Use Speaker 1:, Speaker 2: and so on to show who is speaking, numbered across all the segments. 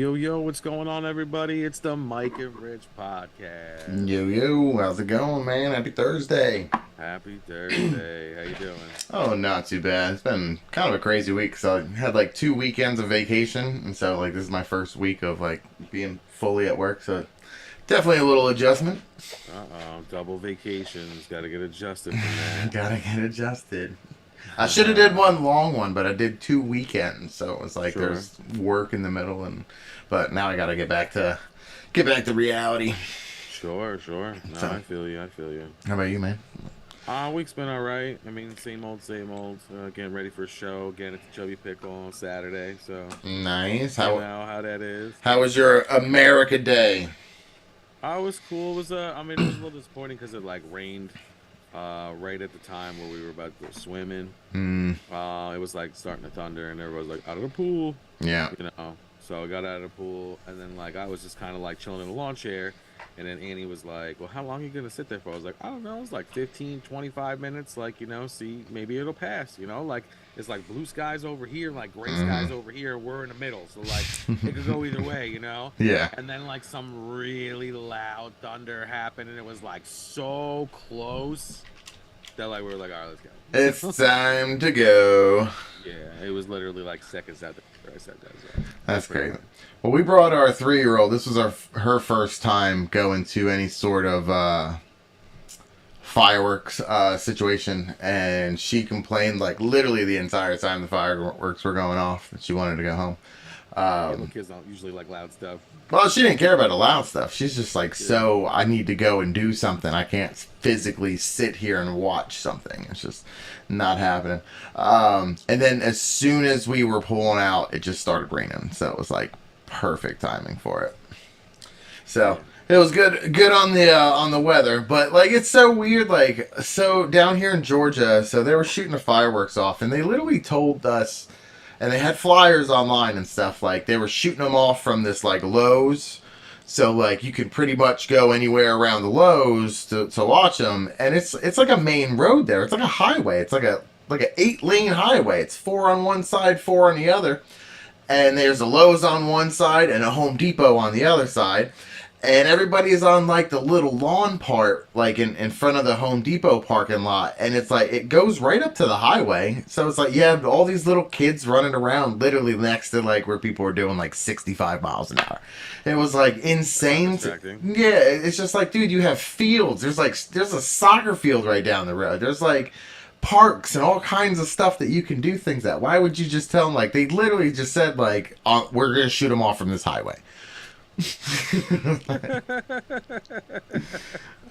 Speaker 1: Yo, yo, what's going on, everybody? It's the Mike and Rich podcast.
Speaker 2: Yo, yo, how's it going, man? Happy Thursday.
Speaker 1: Happy Thursday. How you doing?
Speaker 2: Oh, not too bad. It's been kind of a crazy week. So I had like 2 weekends of vacation, and so like this is my first week of like being fully at work. So definitely a little adjustment.
Speaker 1: Uh-oh, double vacations. Got to get adjusted from that.
Speaker 2: Gotta get adjusted. I should have did one long one, but I did 2 weekends, so it was like
Speaker 1: Sure,
Speaker 2: there's work in the middle, and but now I gotta get back to reality.
Speaker 1: sure. No,
Speaker 2: So,
Speaker 1: I feel you. I feel you.
Speaker 2: how about you, man?
Speaker 1: Week's been all right. I mean, same old, same old. Getting ready for a show. Getting at the Chubby Pickle on Saturday. So,
Speaker 2: Nice.
Speaker 1: you
Speaker 2: How
Speaker 1: know how that is.
Speaker 2: how was your America Day?
Speaker 1: I was cool. It was I mean, it was a little disappointing because it like rained right at the time where we were about to go swimming.
Speaker 2: Hmm.
Speaker 1: It was like starting to thunder, and everybody was like out of the pool,
Speaker 2: Yeah.
Speaker 1: you know. So I got out of the pool, and then like I was just kind of like chilling in the lawn chair, and then Annie was like, "Well, how long are you gonna sit there for?" I was like, "I don't know. It's like 15, 25 minutes. Like, see, maybe it'll pass. Like it's like blue skies over here, and like gray skies
Speaker 2: Hmm.
Speaker 1: over here. We're in the middle, so like it could go either way.
Speaker 2: Yeah.
Speaker 1: And then like some really loud thunder happened, and it was like so close that like we were like, "All right, let's
Speaker 2: It's
Speaker 1: go."
Speaker 2: time to go.
Speaker 1: Yeah, it was literally like seconds after I said that. So it was
Speaker 2: That's
Speaker 1: pretty
Speaker 2: crazy.
Speaker 1: much.
Speaker 2: Well, we brought our 3-year-old. This was her first time going to any sort of fireworks situation, and she complained like literally the entire time the fireworks were going off that she wanted to go home.
Speaker 1: Yeah, little
Speaker 2: Um,
Speaker 1: kids don't usually like loud stuff.
Speaker 2: well, she didn't care about the loud stuff. She's just like,
Speaker 1: Yeah,
Speaker 2: so I need to go and do something. I can't physically sit here and watch something. It's just not happening. And then as soon as we were pulling out, it just started raining. So it was like perfect timing for it. So
Speaker 1: yeah.
Speaker 2: it was good on the weather, but like it's so weird. Like so down here in Georgia, so they were shooting the fireworks off, and they literally told us, and they had flyers online and stuff. Like they were shooting them off from this like Lowe's, so like you could pretty much go anywhere around the Lowe's to watch them, and it's like a main road there. It's like a highway. It's like a 8-lane highway. It's 4 on one side, 4 on the other, and there's a Lowe's on one side and a Home Depot on the other side. And everybody is on like the little lawn part, like in front of the Home Depot parking lot, and it's like it goes right up to the highway. So it's like you have all these little kids running around, literally next to like where people are doing like 65 miles an hour. It was like
Speaker 1: Kind of
Speaker 2: insane.
Speaker 1: distracting.
Speaker 2: Yeah, it's just like, dude, you have fields. There's a soccer field right down the road. There's like parks and all kinds of stuff that you can do things at. Why would you just tell them like they literally just said like we're gonna shoot them off from this highway?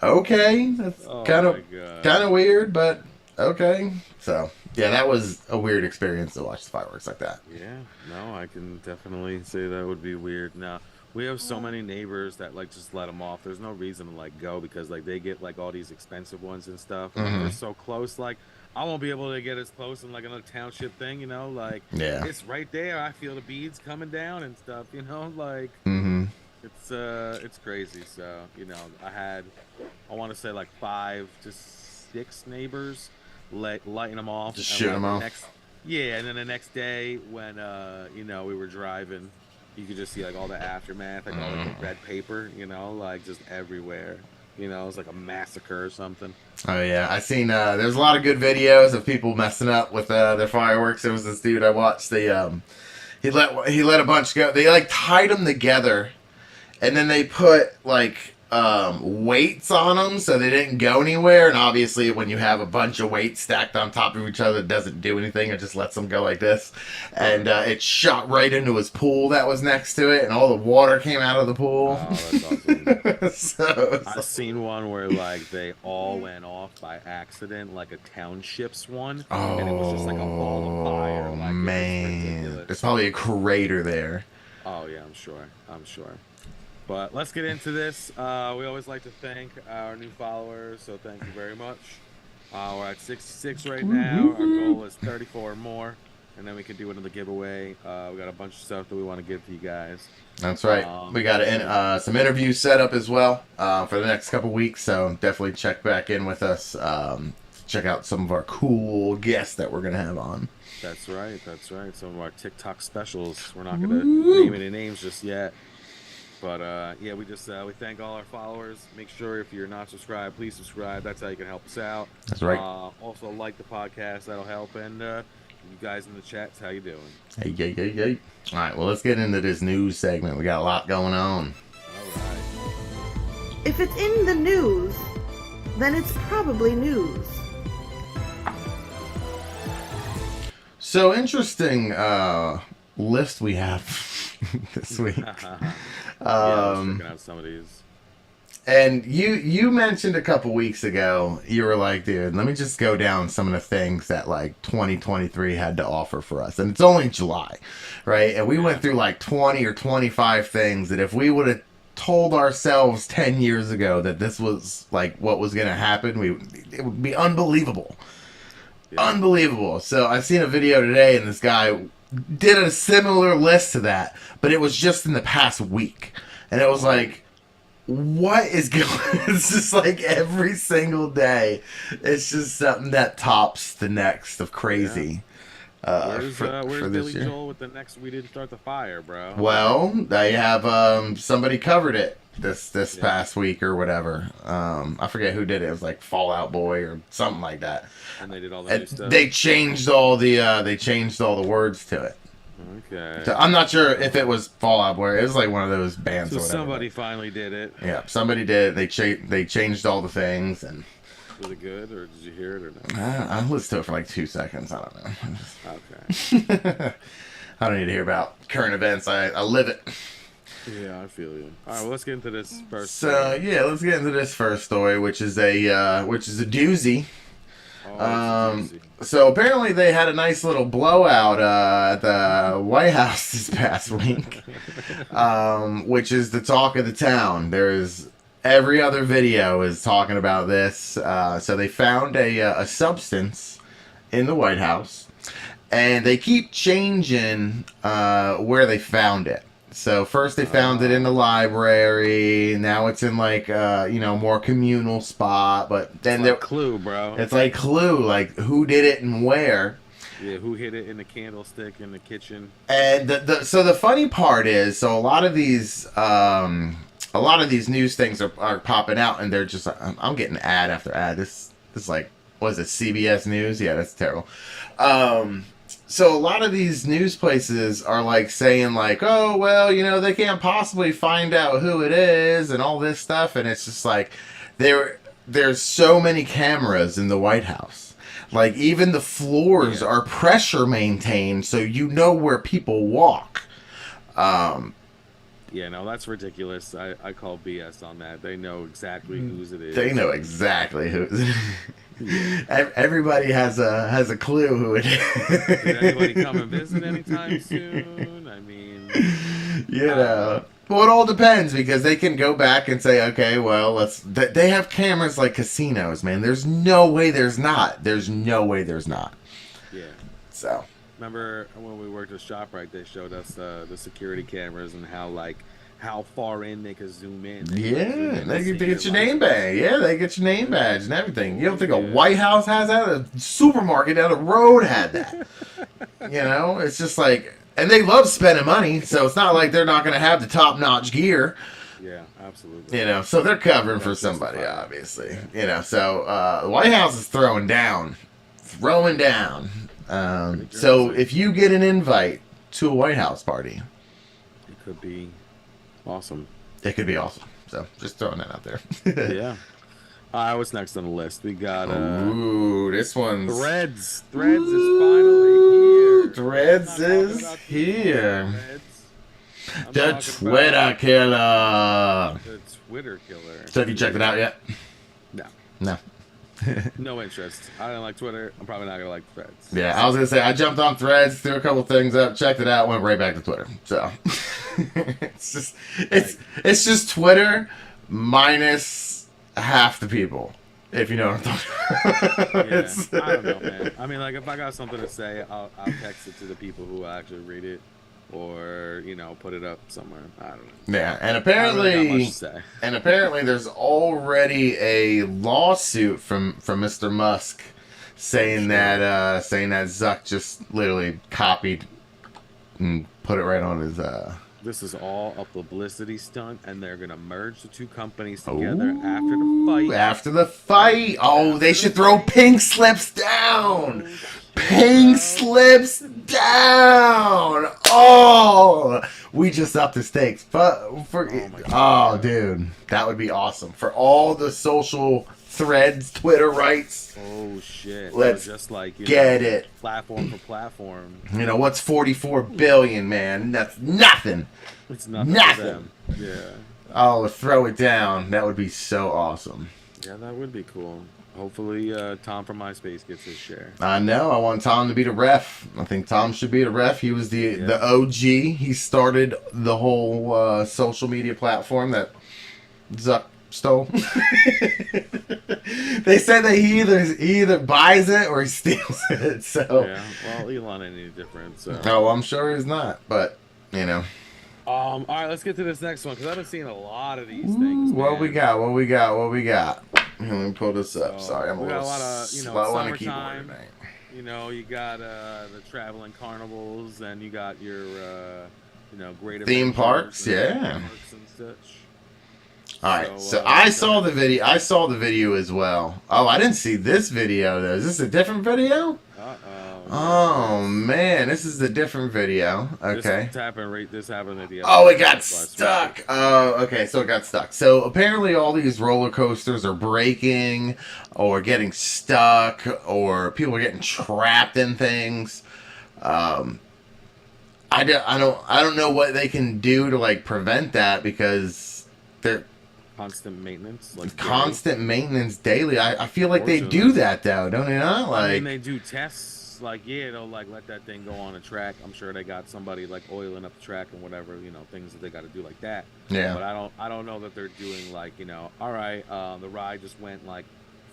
Speaker 2: Okay, that's
Speaker 1: Oh
Speaker 2: kind
Speaker 1: my
Speaker 2: of
Speaker 1: god.
Speaker 2: kind of weird, but okay. So yeah, that was a weird experience to watch the fireworks like that.
Speaker 1: Yeah, no, I can definitely say that would be weird. Now, we have so many neighbors that like just let them off. There's no reason to like go because like they get like all these expensive ones and stuff, and like they're
Speaker 2: Hmm.
Speaker 1: so close. Like I won't be able to get as close in like another township thing. Like
Speaker 2: Yeah.
Speaker 1: it's right there. I feel the beads coming down and stuff. Like
Speaker 2: Hmm.
Speaker 1: it's crazy. So I want to say like 5 to 6 neighbors lighting them off,
Speaker 2: Just
Speaker 1: and
Speaker 2: shoot
Speaker 1: like
Speaker 2: them
Speaker 1: the
Speaker 2: off.
Speaker 1: next yeah, and then the next day when we were driving, you could just see like all the aftermath, like all like the red paper, like just everywhere. It's like a massacre or something.
Speaker 2: Oh yeah, I seen. There's a lot of good videos of people messing up with their fireworks. There was this dude I watched. He let a bunch go. They like tied them together, and then they put like weights on them so they didn't go anywhere. And obviously, when you have a bunch of weights stacked on top of each other, it doesn't do anything. It just lets them go like this, and
Speaker 1: Sure.
Speaker 2: it shot right into his pool that was next to it, and all the water came out of the pool.
Speaker 1: Oh, that's awesome.
Speaker 2: So
Speaker 1: I seen one where like they all went off by accident, like a township's one, and it was just like a ball of fire.
Speaker 2: oh
Speaker 1: Like it was
Speaker 2: man,
Speaker 1: ridiculous.
Speaker 2: there's probably a crater there.
Speaker 1: Oh yeah, I'm sure. I'm sure. But let's get into this. We always like to thank our new followers, so thank you very much. We're at 66 right now. Our goal is 34 more, and then we can do another giveaway. We got a bunch of stuff that we want to give to you guys.
Speaker 2: That's right. We got
Speaker 1: So
Speaker 2: some interviews set up as well for the next couple weeks, so definitely check back in with us. check out some of our cool guests that we're gonna have on.
Speaker 1: That's right. That's right. Some of our TikTok specials. We're not gonna name any names just yet. But yeah, we thank all our followers. Make sure if you're not subscribed, please subscribe. That's how you can help us out.
Speaker 2: That's right.
Speaker 1: Also like the podcast. That'll help. And you guys in the chats, how you doing?
Speaker 2: Hey. All right, well, let's get into this news segment. We got a lot going on.
Speaker 1: All right.
Speaker 3: If it's in the news, then it's probably news.
Speaker 2: So interesting list we have this week.
Speaker 1: Yeah, I was checking out some of these.
Speaker 2: And you mentioned a couple weeks ago, you were like, dude, let me just go down some of the things that like 2023 had to offer for us. And it's only July, right? And we went through like 20 or 25 things that if we would have told ourselves 10 years ago that this was like what was going to happen, it would be unbelievable. Yeah. Unbelievable. So I seen a video today and this guy did a similar list to that, but it was just in the past week. And it was like, what is going on? It's just like every single day, it's just something that tops the next of crazy.
Speaker 1: Yeah. Where's
Speaker 2: for
Speaker 1: Billy
Speaker 2: year.
Speaker 1: Joel with the next We Didn't Start the Fire, bro?
Speaker 2: Well, they have somebody covered it this past week or whatever. I forget who did it. It was like Fall Out Boy or something like that.
Speaker 1: And they did all the new stuff.
Speaker 2: They changed all the words to it.
Speaker 1: Okay.
Speaker 2: So I'm not sure if it was Fall Out Boy. It was like one of those bands.
Speaker 1: So
Speaker 2: or whatever.
Speaker 1: somebody finally did it.
Speaker 2: Yeah, somebody did it. They changed all the things and.
Speaker 1: Was it good, or did you hear it, or no?
Speaker 2: I listened to it for like 2 seconds. I don't know.
Speaker 1: Okay.
Speaker 2: I don't need to hear about current events. I live it.
Speaker 1: Yeah, I feel you. All right, well, let's get into this first.
Speaker 2: So yeah, let's get into this first story, which is a doozy. So apparently they had a nice little blowout at the White House this past week, which is the talk of the town. There's every other video is talking about this. So they found a substance in the White House, and they keep changing where they found it. So first they found it in the library. Now it's in like more communal spot. But then
Speaker 1: it's like Clue, bro.
Speaker 2: It's like Clue, like who did it and where.
Speaker 1: Yeah, who hid it in the candlestick in the kitchen.
Speaker 2: And so the funny part is, so a lot of these news things are popping out, and they're just I'm getting ad after ad. This is like, what is it, CBS News? Yeah, that's terrible. So a lot of these news places are like saying like, oh, well, they can't possibly find out who it is and all this stuff. And it's just like, there's so many cameras in the White House. Like even the floors are pressure maintained. So where people walk.
Speaker 1: Yeah, no, that's ridiculous. I call BS on that. They know exactly whose it is.
Speaker 2: They know exactly who. Everybody has a clue who it is.
Speaker 1: Did anybody come and visit anytime soon? I mean,
Speaker 2: well, it all depends because they can go back and say, okay, well, they have cameras like casinos, man. There's no way there's not. There's no way there's not.
Speaker 1: Yeah.
Speaker 2: So.
Speaker 1: Remember when we worked at ShopRite, they showed us the security cameras and how far in they could zoom in.
Speaker 2: They get your name badge. Yeah, they get your name badge and everything. You don't think a White House has that? A supermarket down the road had that. It's just like, and they love spending money, so it's not like they're not going to have the top-notch gear.
Speaker 1: Yeah, absolutely.
Speaker 2: So they're covering for somebody, obviously. So the White House is throwing down. So if you get an invite to a White House party,
Speaker 1: it could be awesome.
Speaker 2: It could be awesome. So just throwing that out there.
Speaker 1: Yeah. All right, what's next on the list? We got
Speaker 2: this one's
Speaker 1: Threads. Threads is finally here.
Speaker 2: Threads is here. The Twitter killer.
Speaker 1: The Twitter killer.
Speaker 2: So have you checked it out yet? No.
Speaker 1: No interest. I don't like Twitter. I'm probably not gonna like Threads.
Speaker 2: Yeah, I was gonna say I jumped on Threads, threw a couple things up, checked it out, went right back to Twitter. So it's just Twitter minus half the people, if you know what I'm talking about.
Speaker 1: Yeah, I don't know, man. I mean, like if I got something to say, I'll text it to the people who actually read it. Or put it up somewhere. I don't know.
Speaker 2: Yeah, and apparently, there's already a lawsuit from Mr. Musk saying that Zuck just literally copied and put it right on his.
Speaker 1: This is all a publicity stunt, and they're gonna merge the two companies together after the fight.
Speaker 2: After the fight. Oh, they should throw pink slips down.
Speaker 1: Oh, shit,
Speaker 2: Pink
Speaker 1: bro.
Speaker 2: slips down. Oh, we just upped the stakes. But
Speaker 1: my God.
Speaker 2: dude, that would be awesome for all the social threads, Twitter rights.
Speaker 1: Oh shit!
Speaker 2: Let's
Speaker 1: just like
Speaker 2: get it.
Speaker 1: Platform for platform.
Speaker 2: You know what's 44 billion, man? That's nothing.
Speaker 1: It's nothing.
Speaker 2: Nothing.
Speaker 1: For them. Yeah.
Speaker 2: Oh, throw it down. That would be so awesome.
Speaker 1: Yeah, that would be cool. Hopefully, Tom from MySpace gets his share.
Speaker 2: I know. I want Tom to be the ref. I think Tom should be the ref. He was the OG. He started the whole social media platform that Zuck stole. They said that he either buys it or he steals it. So
Speaker 1: Yeah. Well, Elon ain't any different. So.
Speaker 2: no, I'm sure he's not. But you know.
Speaker 1: All right, let's get to this next one because I've been seeing a lot of these things.
Speaker 2: What we
Speaker 1: man.
Speaker 2: got? What we got? What we got? Here, let me pull this up.
Speaker 1: So,
Speaker 2: Sorry, I'm a
Speaker 1: we got
Speaker 2: little
Speaker 1: a lot of,
Speaker 2: slow on the keyboard
Speaker 1: summertime.
Speaker 2: tonight.
Speaker 1: You know, you got the traveling carnivals, and you got your, great
Speaker 2: Theme
Speaker 1: adventures
Speaker 2: parks,
Speaker 1: and
Speaker 2: yeah.
Speaker 1: theme parks and such.
Speaker 2: All right, so I saw the video. I saw the video as well. Oh, I didn't see this video though. Is this a different video? Oh man, this is a different video. Okay.
Speaker 1: This happened at the.
Speaker 2: Oh, it got stuck. Oh, okay, so it got stuck. So apparently, all these roller coasters are breaking, or getting stuck, or people are getting trapped in things. I don't know what they can do to like prevent that because they're
Speaker 1: constant maintenance. Like
Speaker 2: constant maintenance daily. I feel like they do that though, don't they not? Like
Speaker 1: I mean, they do tests. Like they'll like let that thing go on a track. I'm sure they got somebody like oiling up the track and whatever, things that they got to do like that.
Speaker 2: Yeah.
Speaker 1: But I don't know that they're doing like, all right, the ride just went like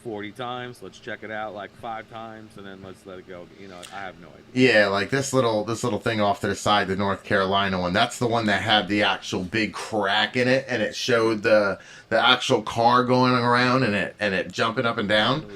Speaker 1: 40 times. Let's check it out like 5 times and then let's let it go. I have no idea.
Speaker 2: Yeah, like this little thing off to the side, the North Carolina one. That's the one that had the actual big crack in it, and it showed the actual car going around and it jumping up and down.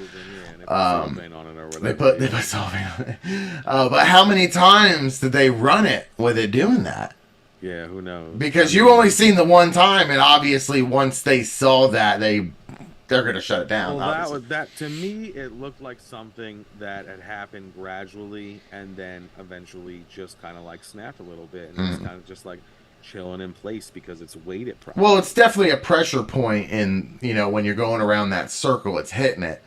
Speaker 2: They put cellophane on it. But how many times did they run it with it doing that?
Speaker 1: Yeah, who knows?
Speaker 2: Because you only seen the one time, and obviously once they saw that, they're gonna shut it down.
Speaker 1: Well, that to me, it looked like something that had happened gradually, and then eventually just kind of like snapped a little bit, and it's kind of just like chilling in place because it's weighted properly.
Speaker 2: Well, it's definitely a pressure point in when you're going around that circle, it's hitting it.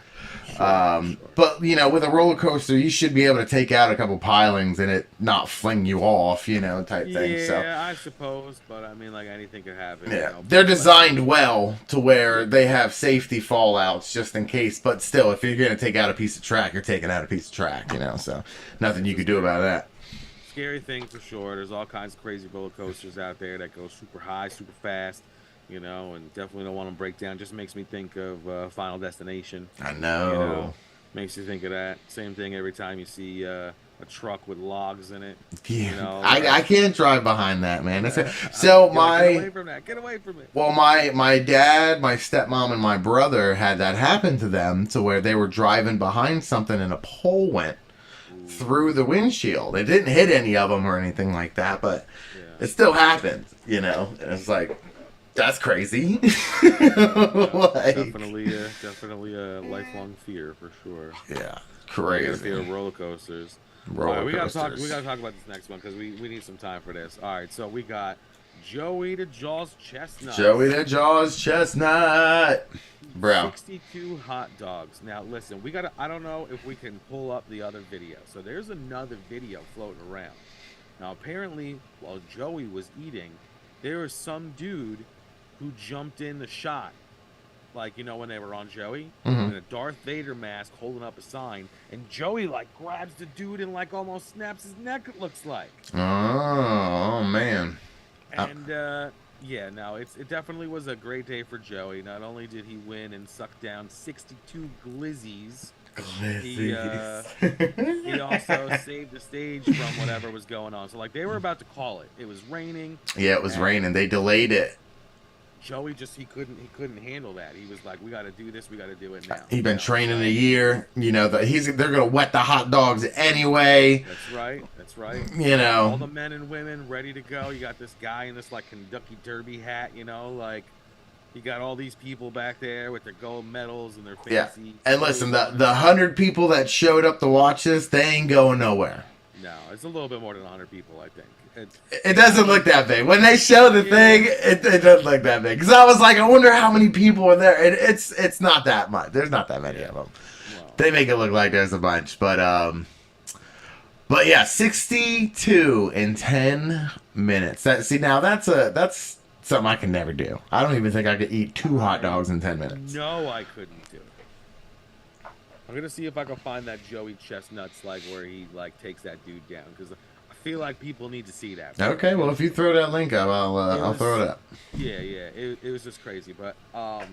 Speaker 2: Sure. But with a roller coaster, you should be able to take out a couple pilings and it not fling you off, type thing.
Speaker 1: Yeah,
Speaker 2: so
Speaker 1: I suppose, but I mean, like anything could happen.
Speaker 2: Yeah, they're designed well to where they have safety fallouts just in case. But still, if you're gonna take out a piece of track, you're taking out a piece of track. So nothing you could do about that.
Speaker 1: Scary thing for sure. There's all kinds of crazy roller coasters out there that go super high, super fast. And definitely don't want to break down. Just makes me think of Final Destination.
Speaker 2: I know.
Speaker 1: Makes you think of that. Same thing every time you see a truck with logs in it.
Speaker 2: Yeah. I can't drive behind that, man.
Speaker 1: Get away from that. Get away from it.
Speaker 2: Well, my dad, my stepmom, and my brother had that happen to them to where they were driving behind something and a pole went through the windshield. It didn't hit any of them or anything like that, but it still happened, And it's like, that's crazy.
Speaker 1: Definitely a lifelong fear for sure.
Speaker 2: Yeah, crazy.
Speaker 1: Fear of roller coasters. We gotta talk about this next one because we need some time for this. All right, so we got Joey the Jaws Chestnut.
Speaker 2: Joey the Jaws Chestnut, bro.
Speaker 1: 62 hot dogs. Now listen, I don't know if we can pull up the other video. So there's another video floating around. Now apparently, while Joey was eating, there was some dude who jumped in the shot, like when they were on Joey, in a Darth Vader mask, holding up a sign, and Joey like grabs the dude and like almost snaps his neck. It looks like.
Speaker 2: Oh man.
Speaker 1: And it definitely was a great day for Joey. Not only did he win and suck down 62 glizzies. He also saved the stage from whatever was going on. So like they were about to call it. It was raining.
Speaker 2: Yeah, it was raining. They delayed it.
Speaker 1: Joey just he couldn't handle that. He was like, we got to do this, we got to do it now.
Speaker 2: He's been training a year. You know, they're gonna wet the hot dogs anyway.
Speaker 1: That's right. That's right.
Speaker 2: You know,
Speaker 1: all the men and women ready to go. You got this guy in this like Kentucky Derby hat. You know, like you got all these people back there with their gold medals and their fancy.
Speaker 2: Yeah. And listen, the 100 people that showed up to watch this, they ain't going nowhere.
Speaker 1: No, it's a little bit more than 100 people, I think.
Speaker 2: It doesn't look that big. When they show the thing, it doesn't look that big. Because I was like, I wonder how many people are there. And it's not that much. There's not that many of them. Wow. They make it look like there's a bunch. But yeah, 62 in 10 minutes. That's something I can never do. I don't even think I could eat 2 hot dogs in 10 minutes.
Speaker 1: No, I couldn't do it. I'm gonna see if I can find that Joey Chestnut's like where he like takes that dude down, because I feel like people need to see that.
Speaker 2: Okay, well if you throw that link up, I'll throw it up.
Speaker 1: Yeah, it was just crazy, but I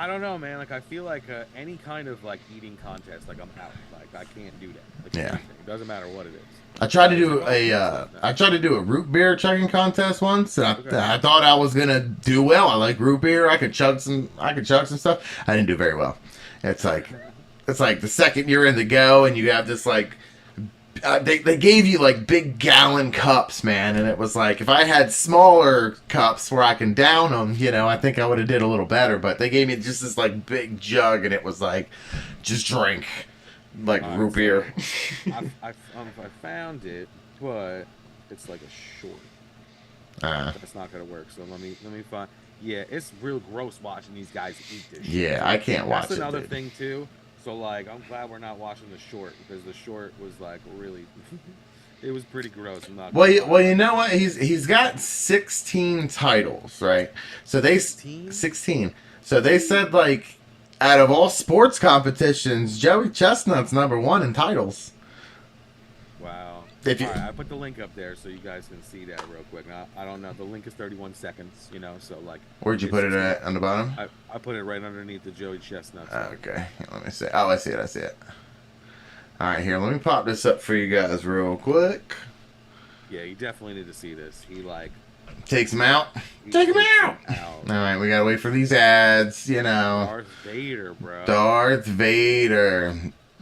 Speaker 1: don't know, man. Like I feel like any kind of like eating contest, like I'm out. Like I can't do that. Like,
Speaker 2: yeah,
Speaker 1: anything. It doesn't matter what it is.
Speaker 2: I tried to do a root beer chugging contest once, and I thought I was gonna do well. I like root beer. I could chug some stuff. I didn't do very well. It's like the second you're in the go, and you have this like they gave you like big gallon cups, man, and it was like if I had smaller cups where I can down them, you know, I think I would have did a little better. But they gave me just this like big jug, and it was like just drink like root beer.
Speaker 1: I found it, but it's like a short. That's not gonna work. So let me find. Yeah, it's real gross watching these guys eat this shit.
Speaker 2: Yeah, I can't watch it.
Speaker 1: That's another thing too. So like, I'm glad we're not watching the short, because the short was like really, it was pretty gross. I'm not
Speaker 2: well, you know what? He's got 16 titles, right? So 16. So they said like, out of all sports competitions, Joey Chestnut's #1 in titles.
Speaker 1: Wow. All right, I put the link up there so you guys can see that real quick. Now, I don't know. The link is 31 seconds, you know, so like.
Speaker 2: Where'd you put it at? On the bottom?
Speaker 1: I put it right underneath the Joey Chestnut.
Speaker 2: Okay. Let me see. Oh, I see it. All right, here. Let me pop this up for you guys real quick.
Speaker 1: Yeah, you definitely need to see this. He like.
Speaker 2: Takes him out. Take him out. All right, we gotta wait for these ads, you know.
Speaker 1: Darth Vader, bro.
Speaker 2: Darth Vader.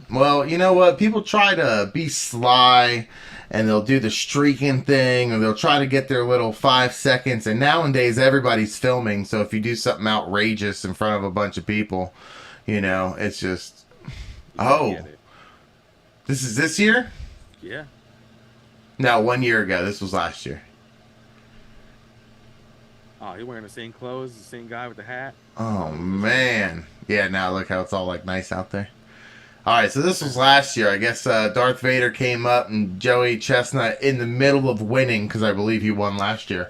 Speaker 2: Well, you know what? People try to be sly, and they'll do the streaking thing, or they'll try to get their little 5 seconds. And nowadays, everybody's filming. So if you do something outrageous in front of a bunch of people, you know, it's just, this is this year?
Speaker 1: Yeah.
Speaker 2: No, 1 year ago. This was last year.
Speaker 1: Oh, you're wearing the same clothes, the same guy with the hat?
Speaker 2: Oh, man. Yeah, now look how it's all, like, nice out there. All right, so this was last year. I guess Darth Vader came up, and Joey Chestnut in the middle of winning, because I believe he won last year.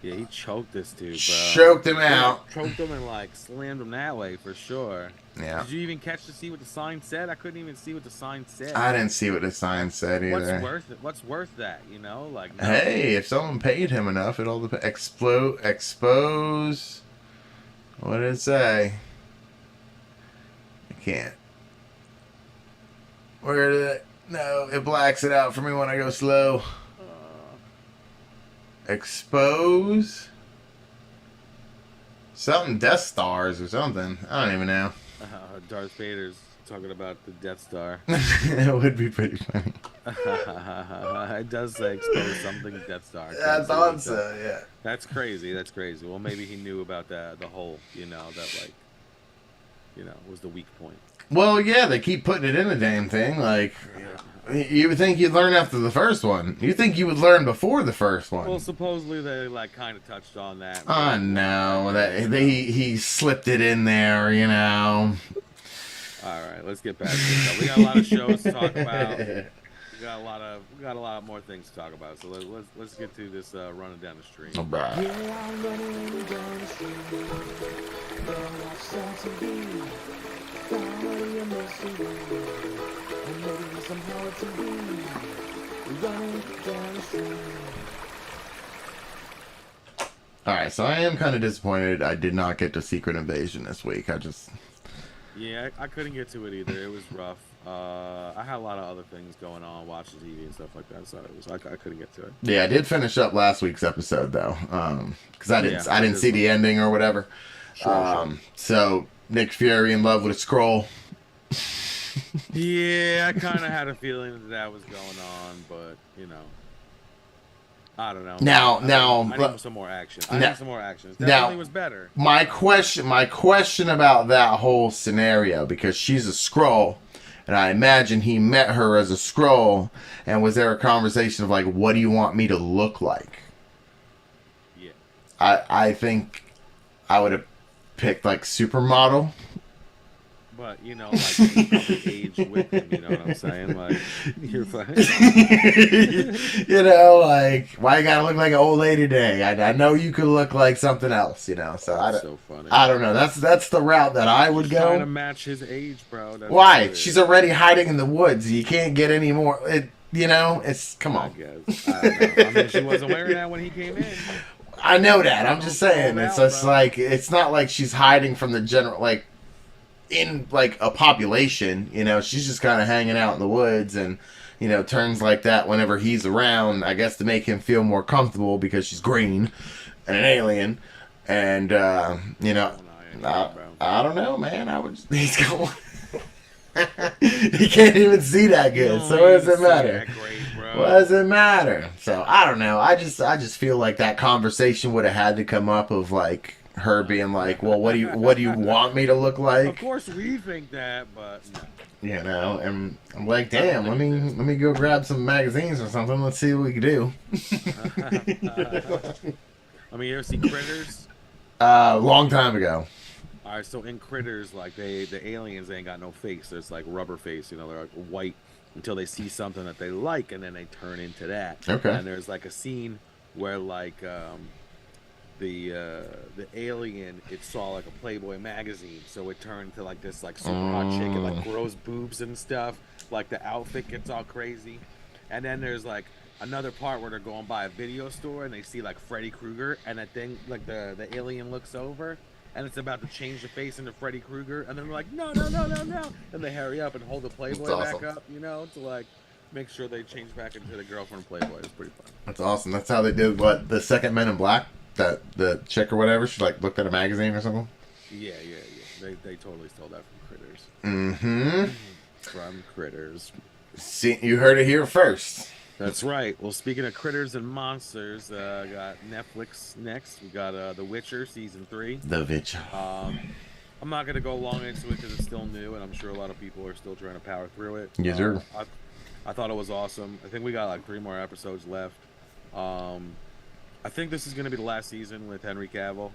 Speaker 1: Yeah, he choked this dude, bro.
Speaker 2: Choked him out.
Speaker 1: Choked him and, like, slammed him that way for sure.
Speaker 2: Yeah.
Speaker 1: Did you even catch to see what the sign said? I couldn't even see what the sign said.
Speaker 2: I didn't see what the sign said either.
Speaker 1: What's worth it? What's worth that, you know? Like, no.
Speaker 2: Hey, if someone paid him enough, it all depends. Expose. What did it say? I can't. Where did it? No, it blacks it out for me when I go slow. Expose. Something Death Stars or something. I don't even know.
Speaker 1: Darth Vader's talking about the Death Star.
Speaker 2: It would be pretty funny.
Speaker 1: It does say expose something Death Star.
Speaker 2: I thought so, yeah.
Speaker 1: That's crazy. Well, maybe he knew about the hole, you know, that like, you know, was the weak point.
Speaker 2: Well, yeah, they keep putting it in the damn thing. Like, you would think you'd learn after the first one. You think you would learn before the first one.
Speaker 1: Well, supposedly they like kind of touched on that.
Speaker 2: Oh no, he slipped it in there, you know.
Speaker 1: All right, let's get back to it. We got a lot of shows to talk about. We got a lot more things to talk about. So let's get to this running down the street.
Speaker 2: All right.
Speaker 4: Yeah, I'm running down the street. There are something to be. Follow your mercy. I'm ready somehow to be. Running down the street.
Speaker 2: All right, so I am kind of disappointed I did not get to Secret Invasion this week.
Speaker 1: Yeah, I couldn't get to it either. It was rough. I had a lot of other things going on, watching TV and stuff like that, so I couldn't get to it.
Speaker 2: Yeah, I did finish up last week's episode though, because I didn't see the ending or whatever.
Speaker 1: Sure.
Speaker 2: So Nick Fury in love with a scroll.
Speaker 1: Yeah, I kind of had a feeling that was going on, but you know, I don't know. I need some more action. It definitely was better.
Speaker 2: My question about that whole scenario, because she's a scroll, and I imagine he met her as a scroll, and was there a conversation of like, what do you want me to look like?
Speaker 1: Yeah.
Speaker 2: I think I would have picked like supermodel.
Speaker 1: But, you know, like, you probably age with him, you know what I'm saying? Like, you're fine.
Speaker 2: You know, like, why you gotta look like an old lady today? I know you could look like something else, you know, so
Speaker 1: so funny.
Speaker 2: I don't know. That's the route that I would go.
Speaker 1: Trying to match his age, bro. That's
Speaker 2: why? She's already hiding in the woods. You can't get any more, you know, come on.
Speaker 1: I guess. I don't know. I mean, she wasn't wearing that when he came in.
Speaker 2: I know that. I'm just saying. It's just like, it's not like she's hiding from the general, like, in like a population, you know, she's just kind of hanging out in the woods, and you know, turns like that whenever he's around, I guess to make him feel more comfortable because she's green and an alien, and you know, I don't know, man. He's going. He can't even see that good, so what does it matter? What does it matter? So I don't know. I just feel like that conversation would have had to come up of like her being like, well, what do you want me to look like?
Speaker 1: Of course we think that, but no.
Speaker 2: You know, and I'm like, damn, let me go grab some magazines or something. Let's see what we can do.
Speaker 1: I mean, you ever see Critters?
Speaker 2: Long time ago.
Speaker 1: All right, so in Critters, like the aliens, they ain't got no face. There's like rubber face, you know, they're like white until they see something that they like, and then they turn into that.
Speaker 2: Okay.
Speaker 1: And there's like a scene where like the alien, it saw like a Playboy magazine, so it turned to like this like super hot chick and like gross boobs and stuff. Like the outfit gets all crazy, and then there's like another part where they're going by a video store and they see like Freddy Krueger, and that thing like the alien looks over and it's about to change the face into Freddy Krueger, and then they're like, no, and they hurry up and hold the Playboy back up, you know, to like make sure they change back into the girlfriend Playboy. It's pretty fun.
Speaker 2: That's awesome. That's how they did the second Men in Black. That the chick or whatever, she like looked at a magazine or something.
Speaker 1: Yeah. They totally stole that from Critters.
Speaker 2: Mm-hmm.
Speaker 1: From Critters.
Speaker 2: See, you heard it here first.
Speaker 1: That's right. Well, speaking of critters and monsters, got Netflix next. We got The Witcher season 3.
Speaker 2: The Witcher.
Speaker 1: I'm not gonna go long into it because it's still new, and I'm sure a lot of people are still trying to power through it.
Speaker 2: Yes, sir.
Speaker 1: I thought it was awesome. I think we got like 3 more episodes left. I think this is going to be the last season with Henry Cavill.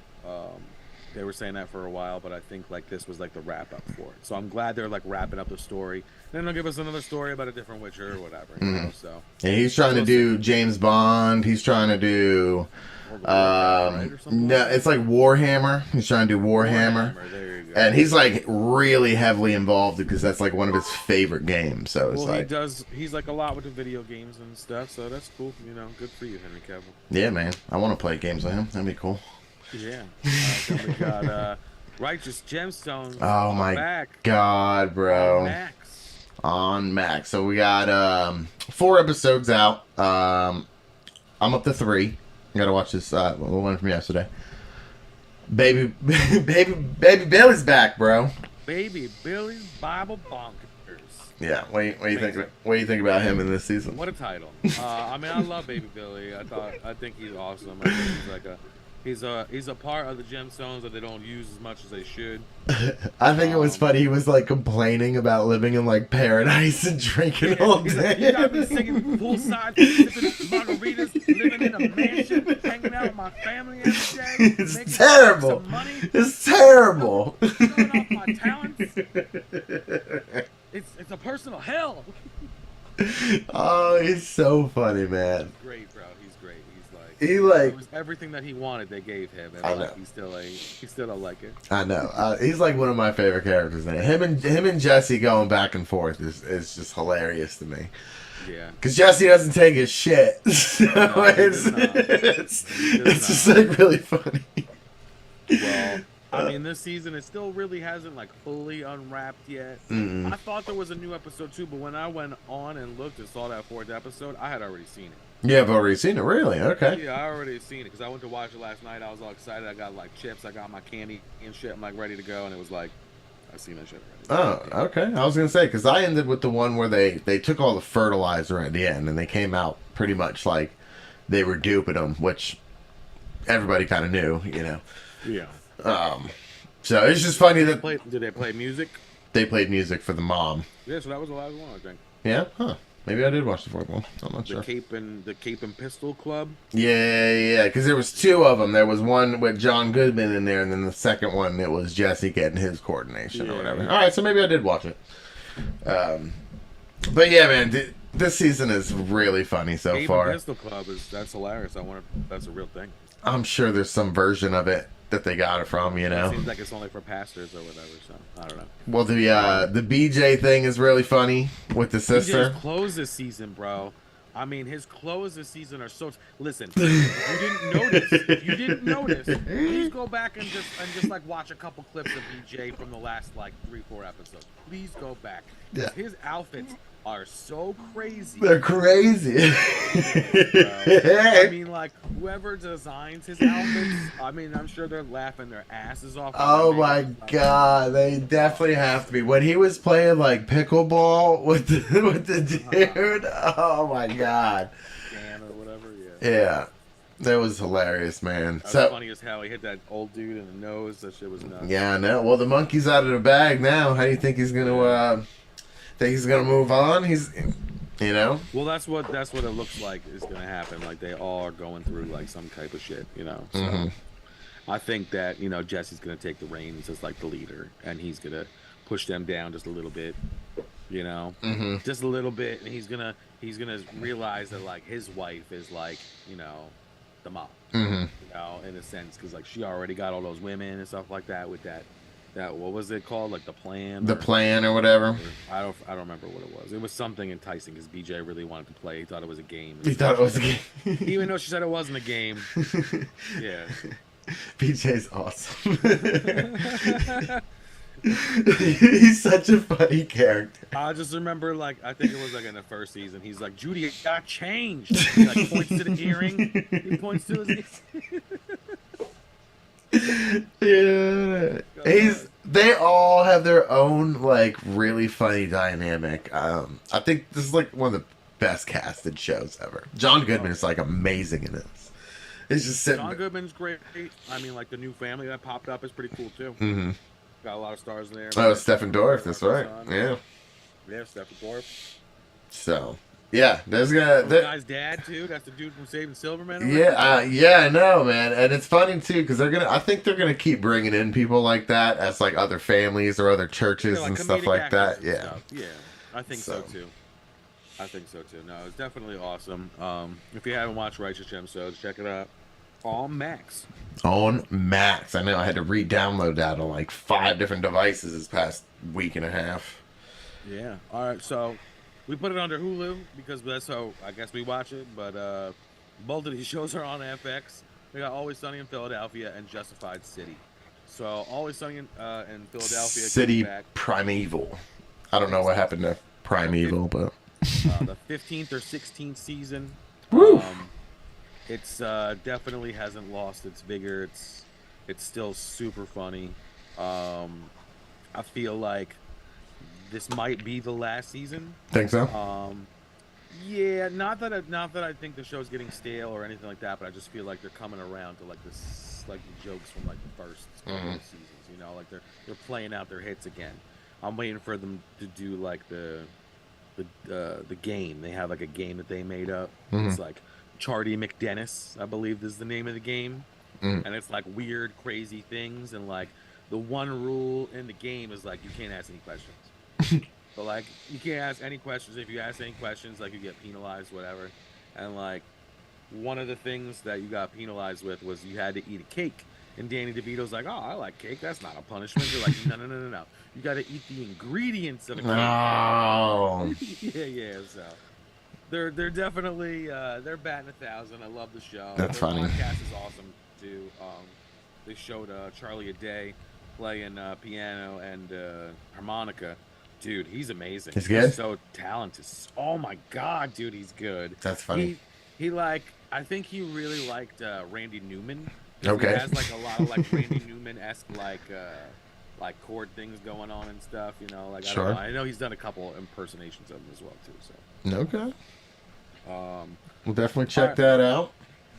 Speaker 1: They were saying that for a while, but I think like this was like the wrap up for it. So I'm glad they're like wrapping up the story. Then they'll give us another story about a different Witcher or whatever. You know? So
Speaker 2: yeah, he's trying to do James Bond. He's trying to do no, it's like Warhammer. He's trying to do Warhammer.
Speaker 1: There you go.
Speaker 2: And he's like really heavily involved because that's like one of his favorite games. So it's like
Speaker 1: he's like a lot with the video games and stuff. So that's cool. You know, good for you, Henry Cavill.
Speaker 2: Yeah, man. I want to play games with him. That'd be cool.
Speaker 1: Yeah. Then we got Righteous Gemstones.
Speaker 2: Oh my god, bro. On Max. So we got 4 episodes out. I'm up to 3. I gotta watch this one from yesterday. Baby Billy's back, bro.
Speaker 1: Baby Billy's Bible Bonkers.
Speaker 2: Yeah, what do you think? What do you think about him in this season?
Speaker 1: What a title! I mean, I love Baby Billy. I think he's awesome. I think he's like he's a part of the Gemstones that they don't use as much as they should.
Speaker 2: I think it was funny. He was like complaining about living in like paradise and drinking all day.
Speaker 1: Like, you got me singing poolside, sipping margaritas, living in a mansion, hanging out with my family every day.
Speaker 2: It's terrible. It's terrible.
Speaker 1: Showing off my talents. It's a personal hell.
Speaker 2: Oh, he's so funny, man.
Speaker 1: He's great, bro. He's great.
Speaker 2: It
Speaker 1: was everything that he wanted they gave him, and
Speaker 2: I
Speaker 1: like,
Speaker 2: know.
Speaker 1: he still don't like it.
Speaker 2: I know. He's like one of my favorite characters in it. Him and Jesse going back and forth is just hilarious to me.
Speaker 1: Yeah.
Speaker 2: Because Jesse doesn't take his shit, so
Speaker 1: No,
Speaker 2: it's just like really funny.
Speaker 1: Well, I mean, this season it still really hasn't like fully unwrapped yet.
Speaker 2: Mm.
Speaker 1: I thought there was a new episode too, but when I went on and looked and saw that fourth episode, I had already seen it.
Speaker 2: Yeah, I've already seen it. Really? Okay.
Speaker 1: Yeah, I already seen it because I went to watch it last night. I was all excited. I got like chips, I got my candy and shit. I'm like ready to go, and it was like I seen that shit already.
Speaker 2: Oh, okay. I was gonna say because I ended with the one where they took all the fertilizer at the end and they came out pretty much like they were duping them, which everybody kind of knew, you know.
Speaker 1: Yeah.
Speaker 2: So it's just funny that
Speaker 1: Did they play music?
Speaker 2: they played music for the mom.
Speaker 1: Yeah, so that was the last one, I think.
Speaker 2: Yeah, huh? Maybe I did watch the fourth one. I'm not sure.
Speaker 1: The Cape and Pistol Club.
Speaker 2: Yeah, because there was two of them. There was one with John Goodman in there, and then the second one it was Jesse getting his coordination or whatever. All right, so maybe I did watch it. But yeah, man, this season is really funny so
Speaker 1: Cape
Speaker 2: far.
Speaker 1: and Pistol Club that's hilarious. I wonder if that's a real thing.
Speaker 2: I'm sure there's some version of it that they got it from, you know.
Speaker 1: It seems like it's only for pastors or whatever. So I don't know.
Speaker 2: Well, the BJ thing is really funny with the sister.
Speaker 1: BJ's clothes this season, bro. I mean, his clothes this season are so. Listen, if you didn't notice, please go back and just like watch a couple clips of BJ from the last like 3-4 episodes. Please go back.
Speaker 2: Yeah.
Speaker 1: His outfits are so crazy.
Speaker 2: They're crazy.
Speaker 1: I mean, like whoever designs his outfits, I mean, I'm sure they're laughing their asses off.
Speaker 2: Oh my god, they definitely have to be. When he was playing like pickleball with the dude, oh my god.
Speaker 1: Dan or whatever, yeah.
Speaker 2: Yeah, that was hilarious, man.
Speaker 1: That was
Speaker 2: So
Speaker 1: funny as hell. He hit that old dude in the nose. That shit was nuts.
Speaker 2: yeah, I know. Well, the monkey's out of the bag now. How do you think he's gonna? Think he's gonna move on? He's, you know.
Speaker 1: Well, that's what it looks like is gonna happen. Like they all are going through like some type of shit, you know. So I think that Jesse's gonna take the reins as like the leader, and he's gonna push them down just a little bit, just a little bit, and he's gonna realize that like his wife is like the mom, in a sense, because like she already got all those women and stuff like that with that what was it called, like the plan
Speaker 2: or whatever.
Speaker 1: I don't remember what it was. It was something enticing because BJ really wanted to play. He thought it was a game.
Speaker 2: He thought it was a game.
Speaker 1: Even though she said it wasn't a game. Yeah.
Speaker 2: BJ's awesome. He's such a funny character.
Speaker 1: I just remember, like, I think it was like in the first season. He's like, Judy, it got changed. He like points to the earring. He points to his.
Speaker 2: Yeah, they all have their own like really funny dynamic. I think this is like one of the best casted shows ever. John Goodman is like amazing in this. It's just sitting.
Speaker 1: John Goodman's great. I mean, like the new family that popped up is pretty cool too. Got a lot of stars in there.
Speaker 2: Oh, Stephen Dorff, that's right. Yeah,
Speaker 1: Stephen Dorff.
Speaker 2: So. Yeah, there's
Speaker 1: the guy's dad too. That's the dude from Saving Silverman.
Speaker 2: Yeah, yeah, I know, man, and it's funny too because I think they're gonna keep bringing in people like that as like other families or other churches and stuff like that. Yeah,
Speaker 1: I think so too. No, it's definitely awesome. If you haven't watched Righteous Gemstones, check it out on Max.
Speaker 2: On Max, I know I had to re-download that on like 5 different devices this past week and a half.
Speaker 1: Yeah. All right, so. We put it under Hulu because that's how I guess we watch it, but both of these shows are on FX. We got Always Sunny in Philadelphia and Justified City. So Always Sunny in Philadelphia.
Speaker 2: City Primeval. I don't know what happened to Primeval, but
Speaker 1: the 15th or 16th season. It's definitely hasn't lost its vigor. It's still super funny. I feel like this might be the last season.
Speaker 2: Think so?
Speaker 1: Yeah, not that I think the show's getting stale or anything like that, but I just feel like they're coming around to like this, like the jokes from like the first seasons. Like they're playing out their hits again. I'm waiting for them to do like the game. They have like a game that they made up. It's like Charlie McDennis, I believe is the name of the game, and it's like weird, crazy things. And like the one rule in the game is like you can't ask any questions. But like you can't ask any questions. If you ask any questions, like you get penalized, whatever. And like one of the things that you got penalized with was you had to eat a cake. And Danny DeVito's like, oh, I like cake. That's not a punishment. They're like, no. You got to eat the ingredients of a cake.
Speaker 2: Oh.
Speaker 1: yeah. So they're definitely they're batting 1,000. I love the show.
Speaker 2: That's
Speaker 1: Their
Speaker 2: funny.
Speaker 1: podcast is awesome too. they showed Charlie Day playing piano and harmonica. Dude, he's amazing.
Speaker 2: He's good?
Speaker 1: So talented. Oh my god, dude, he's good.
Speaker 2: That's funny.
Speaker 1: He like, I think he really liked Randy Newman.
Speaker 2: Okay.
Speaker 1: He has like a lot of like Randy Newman-esque like chord things going on and stuff, you know. Like,
Speaker 2: Sure.
Speaker 1: I don't know. I know he's done a couple impersonations of him as well too. So
Speaker 2: Okay.
Speaker 1: um,
Speaker 2: We'll definitely check
Speaker 1: Alright.
Speaker 2: that out.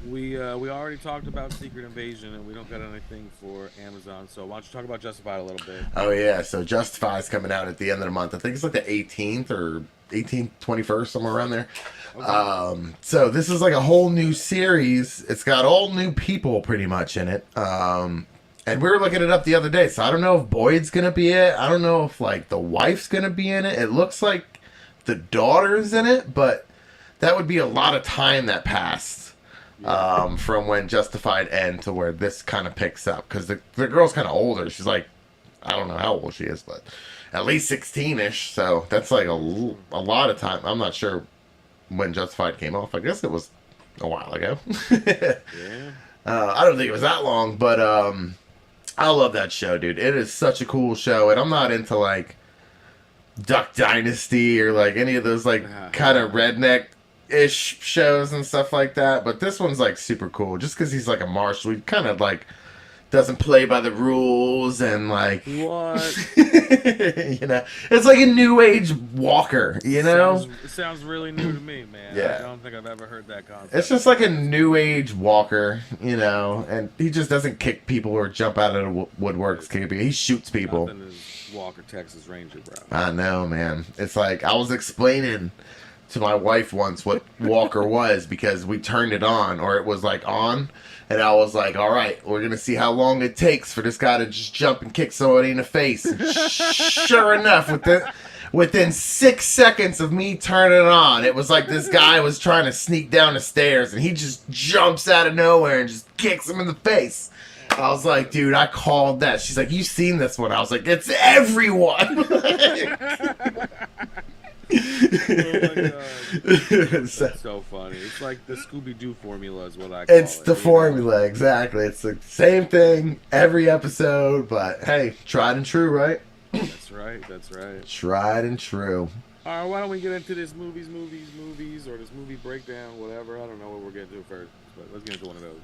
Speaker 1: we already talked about Secret Invasion, and we don't got anything for Amazon. So why don't you talk about Justified a little bit?
Speaker 2: Oh yeah, so Justify's coming out at the end of the month. I think it's like the 18th or 18th, 21st, somewhere around there.
Speaker 1: Okay.
Speaker 2: So this is like a whole new series. It's got all new people pretty much in it. And we were looking it up the other day, so I don't know if Boyd's gonna be it. I don't know if like the wife's gonna be in it. It looks like the daughter's in it, but that would be a lot of time that passed from when Justified end to where this kind of picks up, because the girl's kind of older. She's like, I don't know how old she is, but at least 16ish. So that's like a lot of time. I'm not sure when Justified came off. I guess it was a while ago.
Speaker 1: Yeah.
Speaker 2: I don't think it was that long, but I love that show, dude. It is such a cool show, and I'm not into like Duck Dynasty or like any of those like kind of redneck-ish shows and stuff like that. But this one's like super cool, just because he's like a marshal. He kind of like doesn't play by the rules and like
Speaker 1: What?
Speaker 2: you know, it's like a new age walker, you know.
Speaker 1: It sounds really new to me, man.
Speaker 2: Yeah.
Speaker 1: I don't think I've ever heard that concept.
Speaker 2: It's just like a new age walker, you know, and he just doesn't kick people or jump out of the woodworks. He shoots people.
Speaker 1: Nothing is Walker Texas Ranger, bro.
Speaker 2: I know, man. It's like I was explaining to my wife once what Walker was, because we turned it on, or it was like on, and I was like, all right, we're gonna see how long it takes for this guy to just jump and kick somebody in the face. And sure enough, within 6 seconds of me turning it on, it was like this guy was trying to sneak down the stairs, and he just jumps out of nowhere and just kicks him in the face. I was like, dude, I called that. She's like, you've seen this one. I was like, it's everyone.
Speaker 1: Oh my god. That's so funny. It's like the Scooby-Doo formula is what I call it.
Speaker 2: It's the formula, exactly. It's the same thing every episode, but hey, tried and true, right?
Speaker 1: That's right. That's right.
Speaker 2: Tried and true.
Speaker 1: All right, why don't we get into this movies, or this movie breakdown, whatever. I don't know what we're getting to first, but let's get into one of those.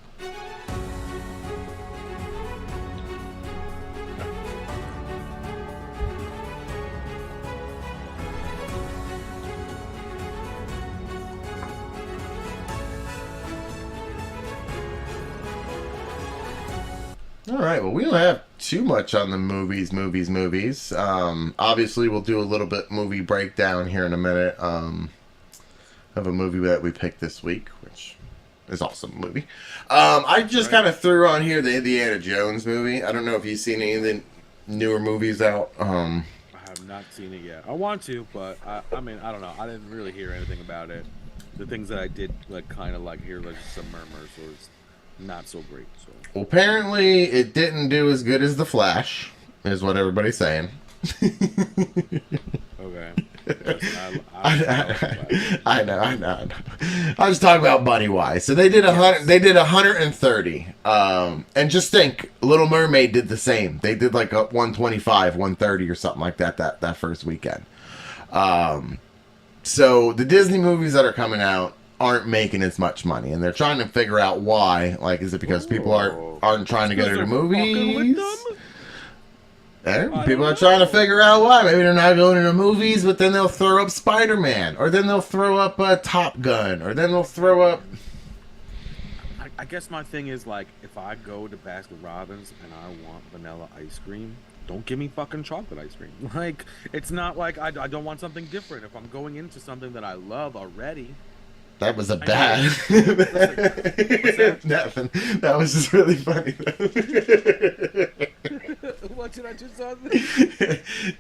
Speaker 2: All right, well, we don't have too much on the movies. Obviously, we'll do a little bit movie breakdown here in a minute of a movie that we picked this week, which is also a movie. I just kind of threw on here the Indiana Jones movie. I don't know if you've seen any of the newer movies out.
Speaker 1: I have not seen it yet. I want to, but I mean, I don't know. I didn't really hear anything about it. The things that I did, like, kind of like hear, like some murmurs, so it's not so great. So.
Speaker 2: Well, apparently, it didn't do as good as The Flash, is what everybody's saying.
Speaker 1: Okay. Yes,
Speaker 2: I know. I was talking about money wise. So they did 100. They did 130. And just think, Little Mermaid did the same. They did like a 125, 130, or something like that first weekend. So the Disney movies that are coming out aren't making as much money, and they're trying to figure out why. Like, is it because people aren't trying to go to the movies? People are trying to figure out why. Maybe they're not going to the movies, but then they'll throw up Spider-Man, or then they'll throw up Top Gun, or then they'll throw up...
Speaker 1: I guess my thing is, like, if I go to Baskin Robbins and I want vanilla ice cream, don't give me fucking chocolate ice cream. Like, it's not like I don't want something different. If I'm going into something that I love already...
Speaker 2: That was a bad... Nothing. That was just really funny, though.
Speaker 1: What did I just say?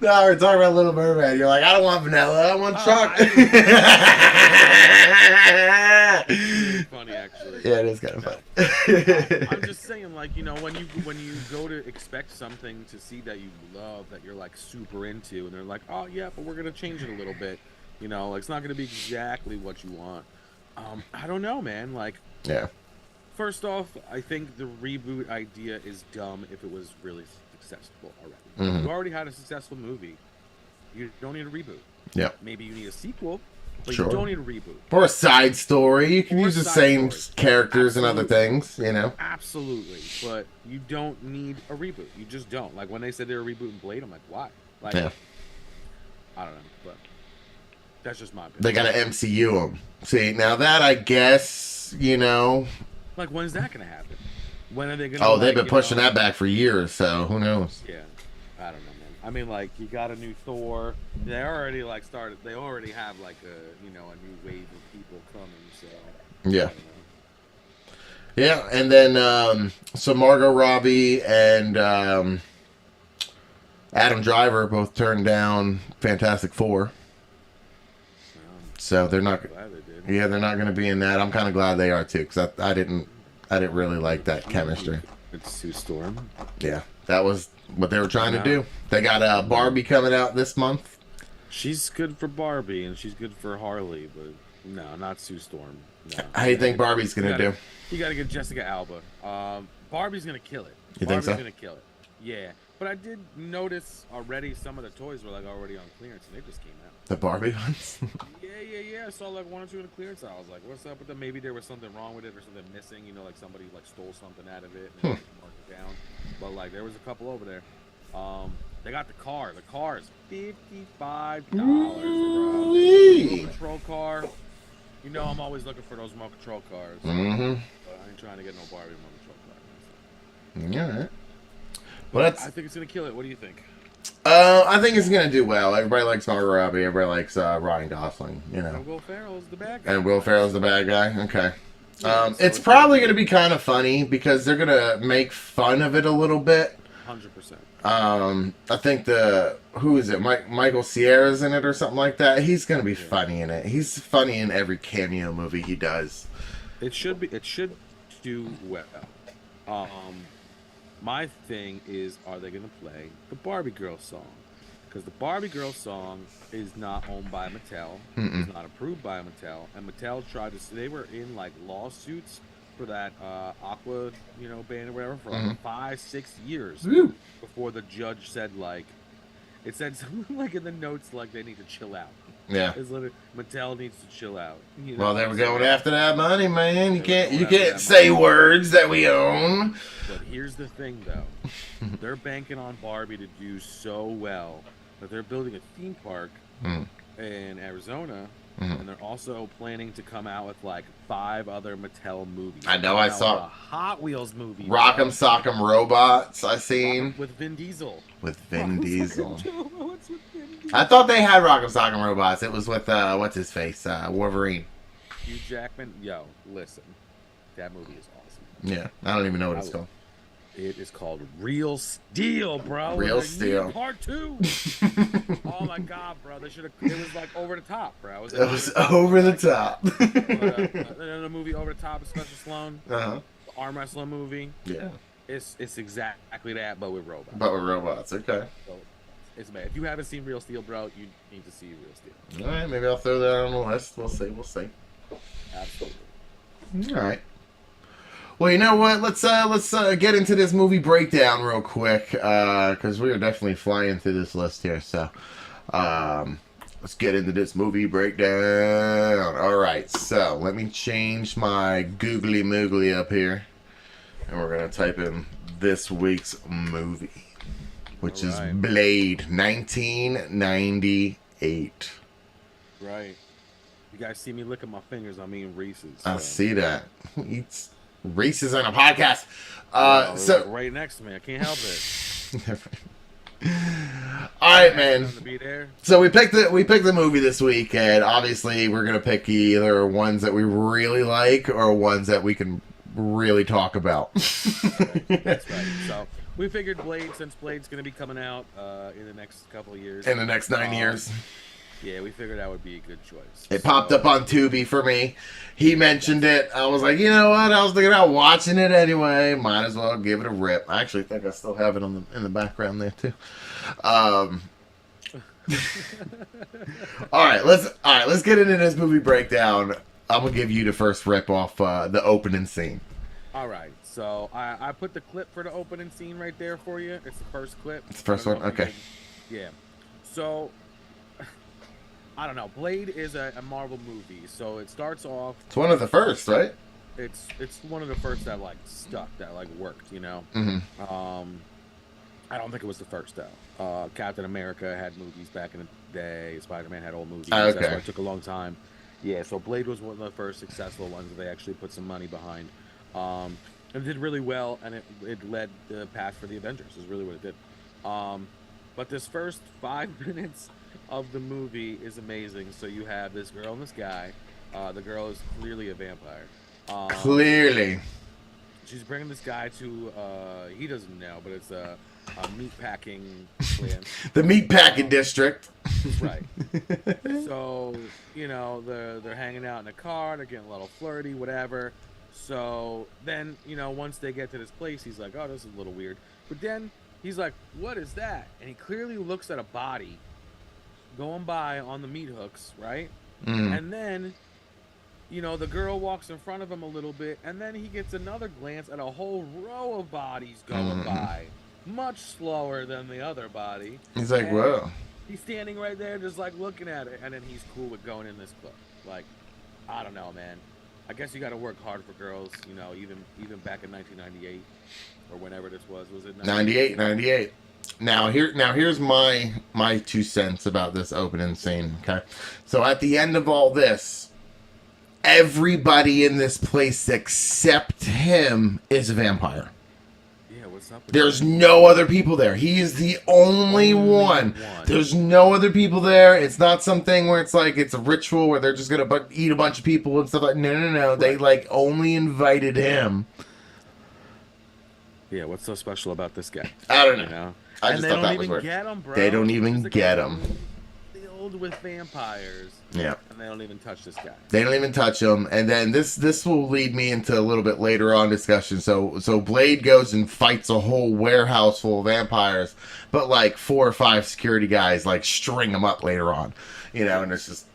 Speaker 2: No, we're talking about Little Mermaid. You're like, I don't want vanilla. I want chocolate.
Speaker 1: Funny, actually.
Speaker 2: Yeah, it is kind of funny.
Speaker 1: I'm just saying, like, you know, when you go to expect something to see that you love, that you're like super into, and they're like, oh yeah, but we're gonna change it a little bit. You know, like, it's not gonna be exactly what you want. I don't know, man. Like,
Speaker 2: yeah.
Speaker 1: first off, I think the reboot idea is dumb if it was really successful already.
Speaker 2: Mhm.
Speaker 1: You already had a successful movie. You don't need a reboot.
Speaker 2: Yeah.
Speaker 1: Maybe you need a sequel, but
Speaker 2: Sure.
Speaker 1: you don't need a reboot.
Speaker 2: Or a side story. You can
Speaker 1: Or
Speaker 2: use the
Speaker 1: side
Speaker 2: same
Speaker 1: stories.
Speaker 2: characters and other
Speaker 1: Absolutely.
Speaker 2: things, you know?
Speaker 1: Absolutely, but you don't need a reboot. You just don't. Like when they said they were rebooting Blade, I'm like, why? Like,
Speaker 2: Yeah.
Speaker 1: I don't know, but that's just my opinion.
Speaker 2: They got to MCU them. See, now that I guess, you know.
Speaker 1: Like, when's that gonna happen? When are they gonna?
Speaker 2: Oh, they've
Speaker 1: like,
Speaker 2: been
Speaker 1: you
Speaker 2: pushing
Speaker 1: know-
Speaker 2: that back for years, so who knows?
Speaker 1: Yeah, I don't know, man. I mean, like, you got a new Thor. They already like started. They already have like a a new wave of people coming. So
Speaker 2: Yeah.
Speaker 1: I don't know.
Speaker 2: Yeah, and then so Margot Robbie and Adam Driver both turned down Fantastic Four,
Speaker 1: Well,
Speaker 2: so they're not.
Speaker 1: I'm glad they did.
Speaker 2: Yeah, they're not going to be in that. I'm kind of glad they are too, because I didn't really like that chemistry.
Speaker 1: It's Sue Storm.
Speaker 2: Yeah, that was what they were trying to
Speaker 1: Yeah.
Speaker 2: do. They got Barbie coming out this month.
Speaker 1: She's good for Barbie and she's good for Harley, but no, not Sue Storm. No.
Speaker 2: How do you think Barbie's going to do?
Speaker 1: You gotta get Jessica Alba. Barbie's gonna kill it.
Speaker 2: You think
Speaker 1: Barbie's
Speaker 2: so?
Speaker 1: gonna kill it. Yeah, but I did notice already some of the toys were like already on clearance and they just came out.
Speaker 2: The Barbie ones?
Speaker 1: Yeah. I saw like one or two in the clearance. I was like, what's up with them? Maybe there was something wrong with it or something missing. You know, like somebody like stole something out of it and marked it down. But like there was a couple over there. They got the car. The car is $55, bro.
Speaker 2: Ooh-wee.
Speaker 1: Remote control car. You know, I'm always looking for those remote control cars.
Speaker 2: Mm-hmm.
Speaker 1: But I ain't trying to get no Barbie remote control car.
Speaker 2: All right. Well,
Speaker 1: I
Speaker 2: that's.
Speaker 1: think it's gonna kill it. What do you think?
Speaker 2: I think it's gonna do well. Everybody likes Margot Robbie. Everybody likes Ryan Gosling. You know.
Speaker 1: And Will Ferrell's the bad guy.
Speaker 2: And Will Ferrell's the bad guy. Okay.
Speaker 1: Yeah, so
Speaker 2: It's probably gonna be kind of funny because they're gonna make fun of it a little bit.
Speaker 1: 100%.
Speaker 2: I think who is it? Michael Cera's in it or something like that. He's gonna be funny in it. He's funny in every cameo movie he does.
Speaker 1: It should be. It should do well. My thing is, are they gonna play the Barbie Girl song? Because the Barbie Girl song is not owned by Mattel. It's not approved by Mattel, and Mattel tried to. They were in like lawsuits for that Aqua, band or whatever for like 5-6 years
Speaker 2: Woo.
Speaker 1: before the judge said like, it said something like in the notes like they need to chill out.
Speaker 2: Yeah.
Speaker 1: It's literally Mattel needs to chill out.
Speaker 2: Well, they were going after that money, man. You
Speaker 1: They were going
Speaker 2: can't
Speaker 1: after that
Speaker 2: say
Speaker 1: money.
Speaker 2: words that we own.
Speaker 1: But here's the thing, though. They're banking on Barbie to do so well that they're building a theme park in Arizona, and they're also planning to come out with like 5 other Mattel movies.
Speaker 2: I know,
Speaker 1: Coming
Speaker 2: I
Speaker 1: out
Speaker 2: saw-
Speaker 1: with a Hot Wheels movie.
Speaker 2: Rock'em Sock'em Robots, I seen.
Speaker 1: with Vin Diesel.
Speaker 2: With Vin Diesel.
Speaker 1: What's with Vin Diesel?
Speaker 2: I thought they had Rock'em Sock'em Robots. It was with, what's his face? Wolverine.
Speaker 1: Hugh Jackman. Yo, listen, that movie is awesome.
Speaker 2: Yeah, I don't even know what it's called.
Speaker 1: It is called Real Steel, bro.
Speaker 2: Real
Speaker 1: And they
Speaker 2: Steel.
Speaker 1: need Part 2. Oh my god, bro! They should have. It was like over the top, bro.
Speaker 2: It was over the top.
Speaker 1: The movie Over the Top of Sylvester Stallone,
Speaker 2: Uh-huh.
Speaker 1: the arm wrestling movie.
Speaker 2: Yeah.
Speaker 1: It's exactly that, but with robots.
Speaker 2: But with robots, okay.
Speaker 1: So it's bad. If you haven't seen Real Steel, bro, you need to see Real Steel.
Speaker 2: All right, maybe I'll throw that on the list. We'll see.
Speaker 1: Absolutely.
Speaker 2: All right. Well, you know what? Let's get into this movie breakdown real quick, because we are definitely flying through this list here. So, let's get into this movie breakdown. All right. So let me change my googly moogly up here, and we're gonna type in this week's movie, which is
Speaker 1: All right.
Speaker 2: Blade, 1998.
Speaker 1: Right. You guys see me licking my fingers. I'm eating Reese's.
Speaker 2: I
Speaker 1: so-
Speaker 2: see that. Who eats Reese's on a podcast?
Speaker 1: They're
Speaker 2: So,
Speaker 1: like right next to me. I can't help it.
Speaker 2: all right, man.
Speaker 1: To be there.
Speaker 2: So we picked the movie this week, and obviously we're gonna pick either ones that we really like or ones that we can really talk about.
Speaker 1: That's right. So we figured Blade, since Blade's going to be coming out in the next couple of years.
Speaker 2: In the next 9 years,
Speaker 1: Yeah, we figured that would be a good choice.
Speaker 2: it popped up on Tubi for me. He mentioned it. I was like, you know what? I was thinking about watching it anyway. Might as well give it a rip. I actually think I still have it in the background there too. All right, let's get into this movie breakdown. I'm gonna give you the first rip off the opening scene.
Speaker 1: All right, so I put the clip for the opening scene right there for you. It's the first clip.
Speaker 2: It's the first one? Okay.
Speaker 1: Yeah. So, I don't know. Blade is a Marvel movie, so it starts off.
Speaker 2: It's one of the first, right?
Speaker 1: It's one of the first that like stuck, that like worked. You know.
Speaker 2: Mm-hmm.
Speaker 1: I don't think it was the first though. Captain America had movies back in the day. Spider-Man had old movies.
Speaker 2: Okay.
Speaker 1: That's why it took a long time. Yeah, so Blade was one of the first successful ones that they actually put some money behind. And it did really well, and it led the path for the Avengers, is really what it did. But this first 5 minutes of the movie is amazing. So you have this girl and this guy. The girl is clearly a vampire.
Speaker 2: Clearly.
Speaker 1: She's bringing this guy to, he doesn't know, but it's a meat packing plant.
Speaker 2: The meat packing district.
Speaker 1: Right. So, you know, they're hanging out in a car, they're getting a little flirty, whatever. So then, you know, once they get to this place, he's like, oh, this is a little weird. But then he's like, what is that? And he clearly looks at a body going by on the meat hooks, right? And then, you know, the girl walks in front of him a little bit, and then he gets another glance at a whole row of bodies going by, much slower than the other body.
Speaker 2: He's like, whoa.
Speaker 1: He's standing right there just like looking at it, and then he's cool with going in this club. Like, I don't know, man. I guess you got to work hard for girls, you know, even back in 1998 or whenever this was. Was it
Speaker 2: 98? Now here's my 2 cents about this opening scene, okay? So at the end of all this, everybody in this place except him is a vampire.
Speaker 1: Yeah, what's up with
Speaker 2: There's
Speaker 1: that?
Speaker 2: no other people there. He is the only one. There's no other people there. It's not something where it's like it's a ritual where they're just gonna eat a bunch of people and stuff like. No. They like only invited him.
Speaker 1: Yeah, what's so special about this guy?
Speaker 2: I don't know.
Speaker 1: You know?
Speaker 2: I
Speaker 1: And
Speaker 2: just
Speaker 1: they
Speaker 2: thought
Speaker 1: don't
Speaker 2: that was
Speaker 1: even
Speaker 2: weird.
Speaker 1: get him, bro.
Speaker 2: They don't even
Speaker 1: He's like
Speaker 2: get him.
Speaker 1: Filled with vampires.
Speaker 2: Yeah.
Speaker 1: And they don't even touch this guy.
Speaker 2: They don't even touch him, and then this will lead me into a little bit later on discussion. So Blade goes and fights a whole warehouse full of vampires, but like 4 or 5 security guys like string him up later on, you know, and it's just.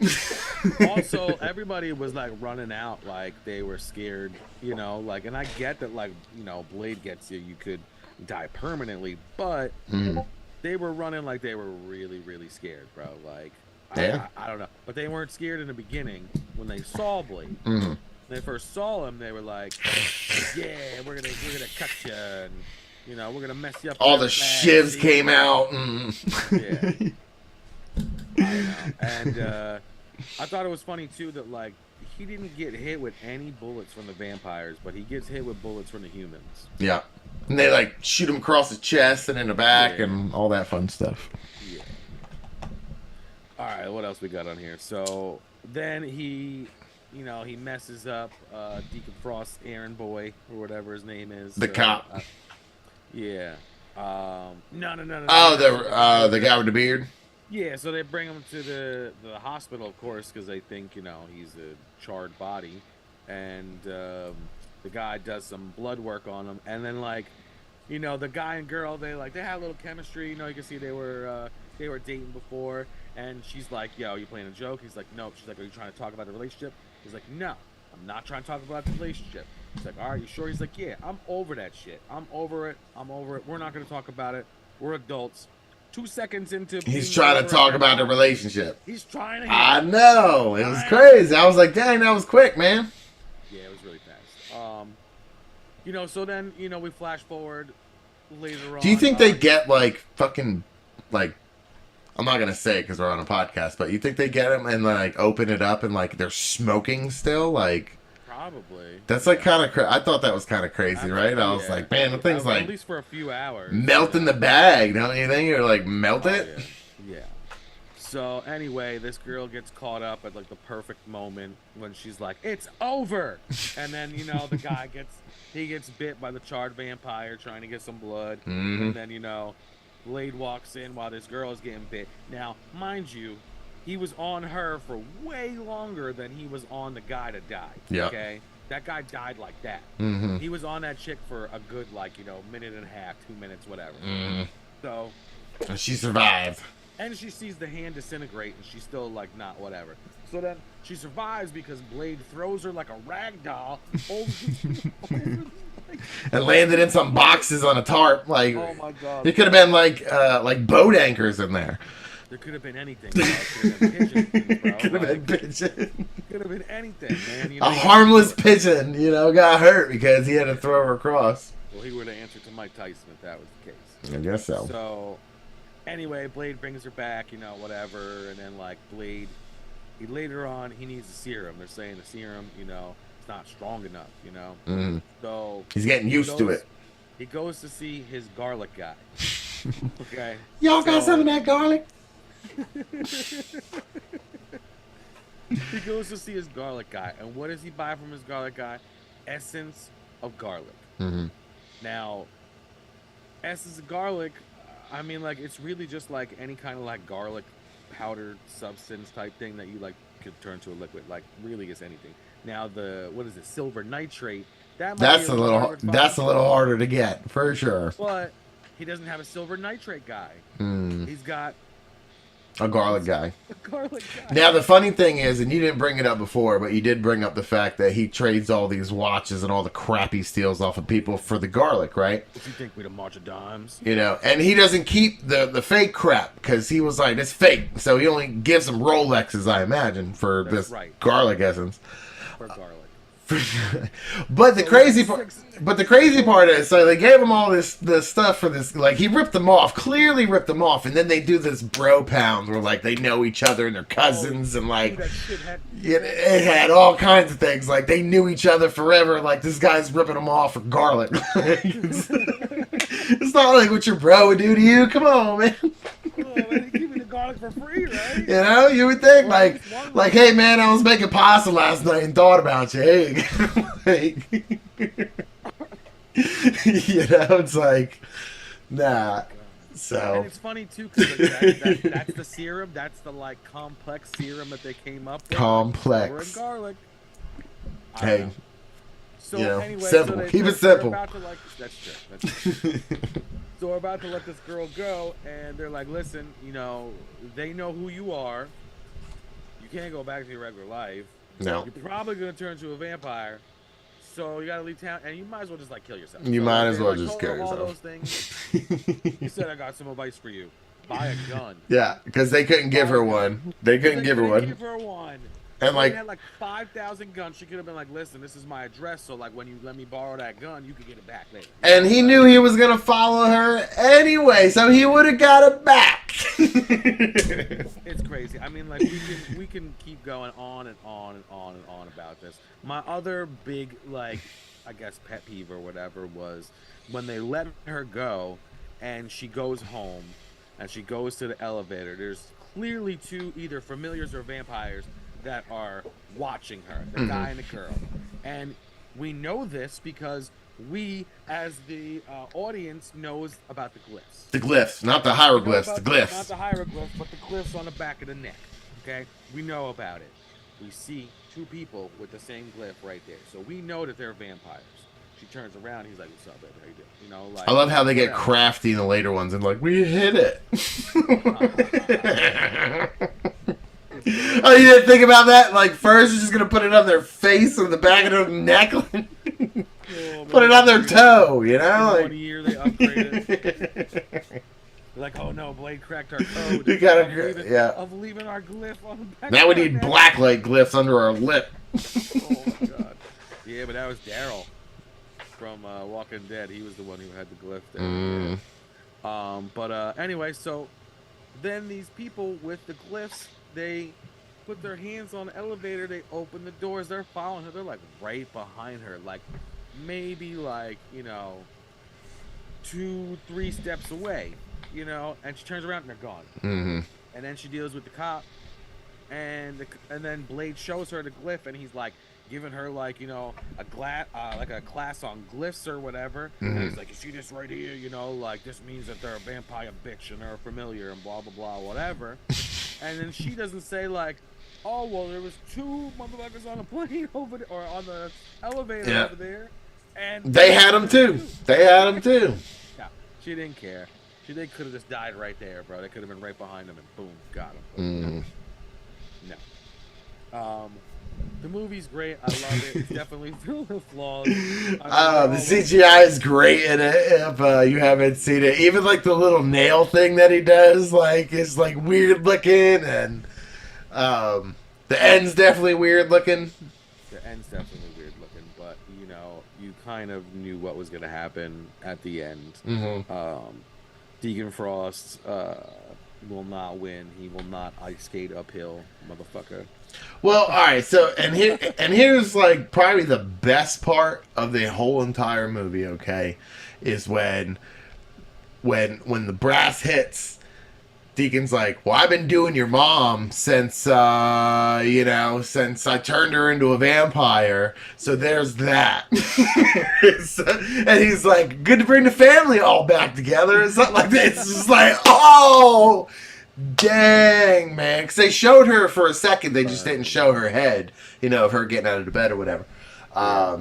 Speaker 1: Also, everybody was like running out, like they were scared, you know, like, and I get that, like, you know, Blade gets you could die permanently, but they were running like they were really, really scared, bro. Like.
Speaker 2: Yeah.
Speaker 1: I don't know, but they weren't scared in the beginning when they saw Blade. When they first saw him, they were like, "Yeah, we're gonna cut you, and you know, we're gonna mess you up."
Speaker 2: All the shivs came out.
Speaker 1: Yeah. I know. And I thought it was funny too that like he didn't get hit with any bullets from the vampires, but he gets hit with bullets from the humans.
Speaker 2: Yeah, and they like shoot him across the chest and in the back and all that fun stuff.
Speaker 1: Yeah. All right, what else we got on here? So then he, you know, he messes up Deacon Frost's errand boy or whatever his name is.
Speaker 2: The cop.
Speaker 1: Yeah. No.
Speaker 2: Oh, the guy with the beard.
Speaker 1: Yeah, so they bring him to the hospital, of course, because they think, you know, he's a charred body, and the guy does some blood work on him, and then like, you know, the guy and girl, they had a little chemistry. You know, you can see they were dating before. And she's like, yo, you playing a joke? He's like, no. She's like, are you trying to talk about the relationship? He's like, no, I'm not trying to talk about the relationship. He's like, all right, you sure? He's like, yeah, I'm over that shit. I'm over it. We're not going to talk about it. We're adults. 2 seconds into
Speaker 2: He's trying to talk about the relationship.
Speaker 1: He's trying to.
Speaker 2: I know. It was crazy. I was like, dang, that was quick, man.
Speaker 1: Yeah, it was really fast. You know, so then, you know, we flash forward later on.
Speaker 2: Do you think they get like fucking like? I'm not gonna say it because we're on a podcast, but you think they get them and like open it up and like they're smoking still? Like
Speaker 1: probably.
Speaker 2: That's like kind of. I thought that was kind of crazy, right? I was like, man, the thing's like
Speaker 1: at least for a few hours
Speaker 2: melting the bag. Don't you think? You're like melt it.
Speaker 1: Yeah. So anyway, this girl gets caught up at like the perfect moment when she's like, "It's over," and then you know the guy gets bit by the charred vampire trying to get some blood, and then you know. Blade walks in while this girl is getting bit. Now, mind you, he was on her for way longer than he was on the guy that died.
Speaker 2: Yeah.
Speaker 1: Okay? That guy died like that. He was on that chick for a good, like, you know, minute and a half, 2 minutes, whatever. So.
Speaker 2: And she survived.
Speaker 1: And she sees the hand disintegrate, and she's still like, not whatever. So then she survives because Blade throws her like a rag doll over
Speaker 2: And landed in some boxes on a tarp. Like,
Speaker 1: oh my god!
Speaker 2: it could have been like boat anchors in there.
Speaker 1: There could have been anything. Bro. It could have been pigeons, bro.
Speaker 2: Could have
Speaker 1: Like,
Speaker 2: been pigeon.
Speaker 1: could have been anything, man. You know,
Speaker 2: A harmless pigeon, got hurt because he had to throw her across.
Speaker 1: Well, he would have answered to Mike Tyson if that was the case.
Speaker 2: I guess so.
Speaker 1: So, anyway, Blade brings her back, whatever, and then like Blade, later on he needs a serum. They're saying the serum, it's not strong enough,
Speaker 2: Mm.
Speaker 1: So
Speaker 2: He's getting used to it.
Speaker 1: He goes to see his garlic guy. Okay.
Speaker 2: Y'all got some of that garlic?
Speaker 1: He goes to see his garlic guy, and what does he buy from his garlic guy? Essence of garlic.
Speaker 2: Mm-hmm.
Speaker 1: Now, essence of garlic, I mean, like, it's really just like any kind of like garlic powdered substance type thing that you like could turn to a liquid. Like, really is anything. Now, what is it? Silver nitrate.
Speaker 2: That's a little harder to get for sure.
Speaker 1: But he doesn't have a silver nitrate guy.
Speaker 2: Mm.
Speaker 1: He's got
Speaker 2: A garlic guy.
Speaker 1: a garlic guy.
Speaker 2: Now, the funny thing is, and you didn't bring it up before, but you did bring up the fact that he trades all these watches and all the crap he steals off of people for the garlic, right?
Speaker 1: If you think we'd a march of dimes.
Speaker 2: And he doesn't keep the fake crap because he was like, it's fake. So he only gives them Rolexes, I imagine, for
Speaker 1: That's
Speaker 2: this
Speaker 1: right.
Speaker 2: garlic essence.
Speaker 1: For garlic.
Speaker 2: But the crazy part is, so they gave him all this stuff for this, like, he ripped them off, clearly ripped them off, and then they do this bro pound where like they know each other and they're cousins, and like it had all kinds of things, like they knew each other forever, like this guy's ripping them off for garlic. It's not like what your bro would do to you. Come on, man.
Speaker 1: Oh, man, he give me the garlic for free, right?
Speaker 2: You would think like, hey man, I was making pasta last night and thought about you. Hey, it's like, nah. So
Speaker 1: and it's funny too because that's the serum. That's the like complex serum that they came up with.
Speaker 2: Complex.
Speaker 1: Silver and garlic.
Speaker 2: Hey,
Speaker 1: So anyway,
Speaker 2: simple.
Speaker 1: So
Speaker 2: Keep it simple.
Speaker 1: That's true. That's true. So we're about to let this girl go, and they're like, listen, they know who you are. You can't go back to your regular life.
Speaker 2: No.
Speaker 1: You're probably going to turn into a vampire. So you got to leave town, and you might as well just, like, kill yourself.
Speaker 2: You
Speaker 1: so
Speaker 2: might as well
Speaker 1: like,
Speaker 2: just kill
Speaker 1: all
Speaker 2: yourself.
Speaker 1: those things. You said I got some advice for you. Buy a gun.
Speaker 2: Yeah, because they couldn't give her one. They couldn't give her one. And
Speaker 1: Like, had like 5,000 guns. She could have been like, listen, this is my address, so like when you let me borrow that gun, you could get it back later.
Speaker 2: And he knew he was gonna follow her anyway, so he would have got it back.
Speaker 1: It's crazy. I mean, like we can keep going on and on and on and on about this. My other big, like, I guess pet peeve or whatever was when they let her go, and she goes home, and she goes to the elevator. There's clearly two either familiars or vampires that are watching her, the guy and the girl. And we know this because we, as the audience, knows about the glyphs.
Speaker 2: The glyphs, not the hieroglyphs, the glyphs.
Speaker 1: Not the hieroglyphs, but the glyphs on the back of the neck. Okay? We know about it. We see two people with the same glyph right there. So we know that they're vampires. She turns around, he's like, what's up, baby? How you doing? Like,
Speaker 2: I love how they get crafty in the later ones and like, we hit it. Oh, you didn't think about that? Like, first you're just gonna put it on their face or the back of their neck, put it on their toe, Like,
Speaker 1: 1 year they upgraded. Like, oh no, Blade cracked our code.
Speaker 2: You gotta,
Speaker 1: of leaving our glyph on the back.
Speaker 2: Now we need blacklight glyphs under our lip.
Speaker 1: Oh my god. Yeah, but that was Daryl from Walking Dead. He was the one who had the glyph there. But anyway, so then these people with the glyphs, they put their hands on the elevator, they open the doors, they're following her, they're like right behind her, like maybe like, 2-3 steps away, and she turns around and they're gone.
Speaker 2: Mm-hmm.
Speaker 1: And then she deals with the cop, and then Blade shows her the glyph, and he's like giving her like a class on glyphs or whatever.
Speaker 2: Mm-hmm.
Speaker 1: And he's like, you see this right here, like this means that they're a vampire bitch and they're a familiar and blah blah blah whatever. And then she doesn't say like, oh well, there was 2 motherfuckers on the plane over there, or on the elevator over there, and
Speaker 2: they had them too. They had them too.
Speaker 1: Yeah, she didn't care. They could have just died right there, bro. They could have been right behind him, and boom, got him. No. The movie's great. I love it. It's definitely filled with flaws.
Speaker 2: The CGI is great in it. If you haven't seen it, even like the little nail thing that he does, like is like weird looking, and the end's definitely weird looking.
Speaker 1: The end's definitely weird looking, but you know, you kind of knew what was going to happen at the end. Deacon Frost will not win. He will not ice skate uphill, motherfucker.
Speaker 2: Well, all right. So, here's like probably the best part of the whole entire movie. Okay, is when the brass hits. Deacon's like, well, I've been doing your mom since since I turned her into a vampire. So there's that. And he's like, good to bring the family all back together and something like that. It's just like, oh, dang, man. Because they showed her for a second. They just didn't show her head, of her getting out of the bed or whatever.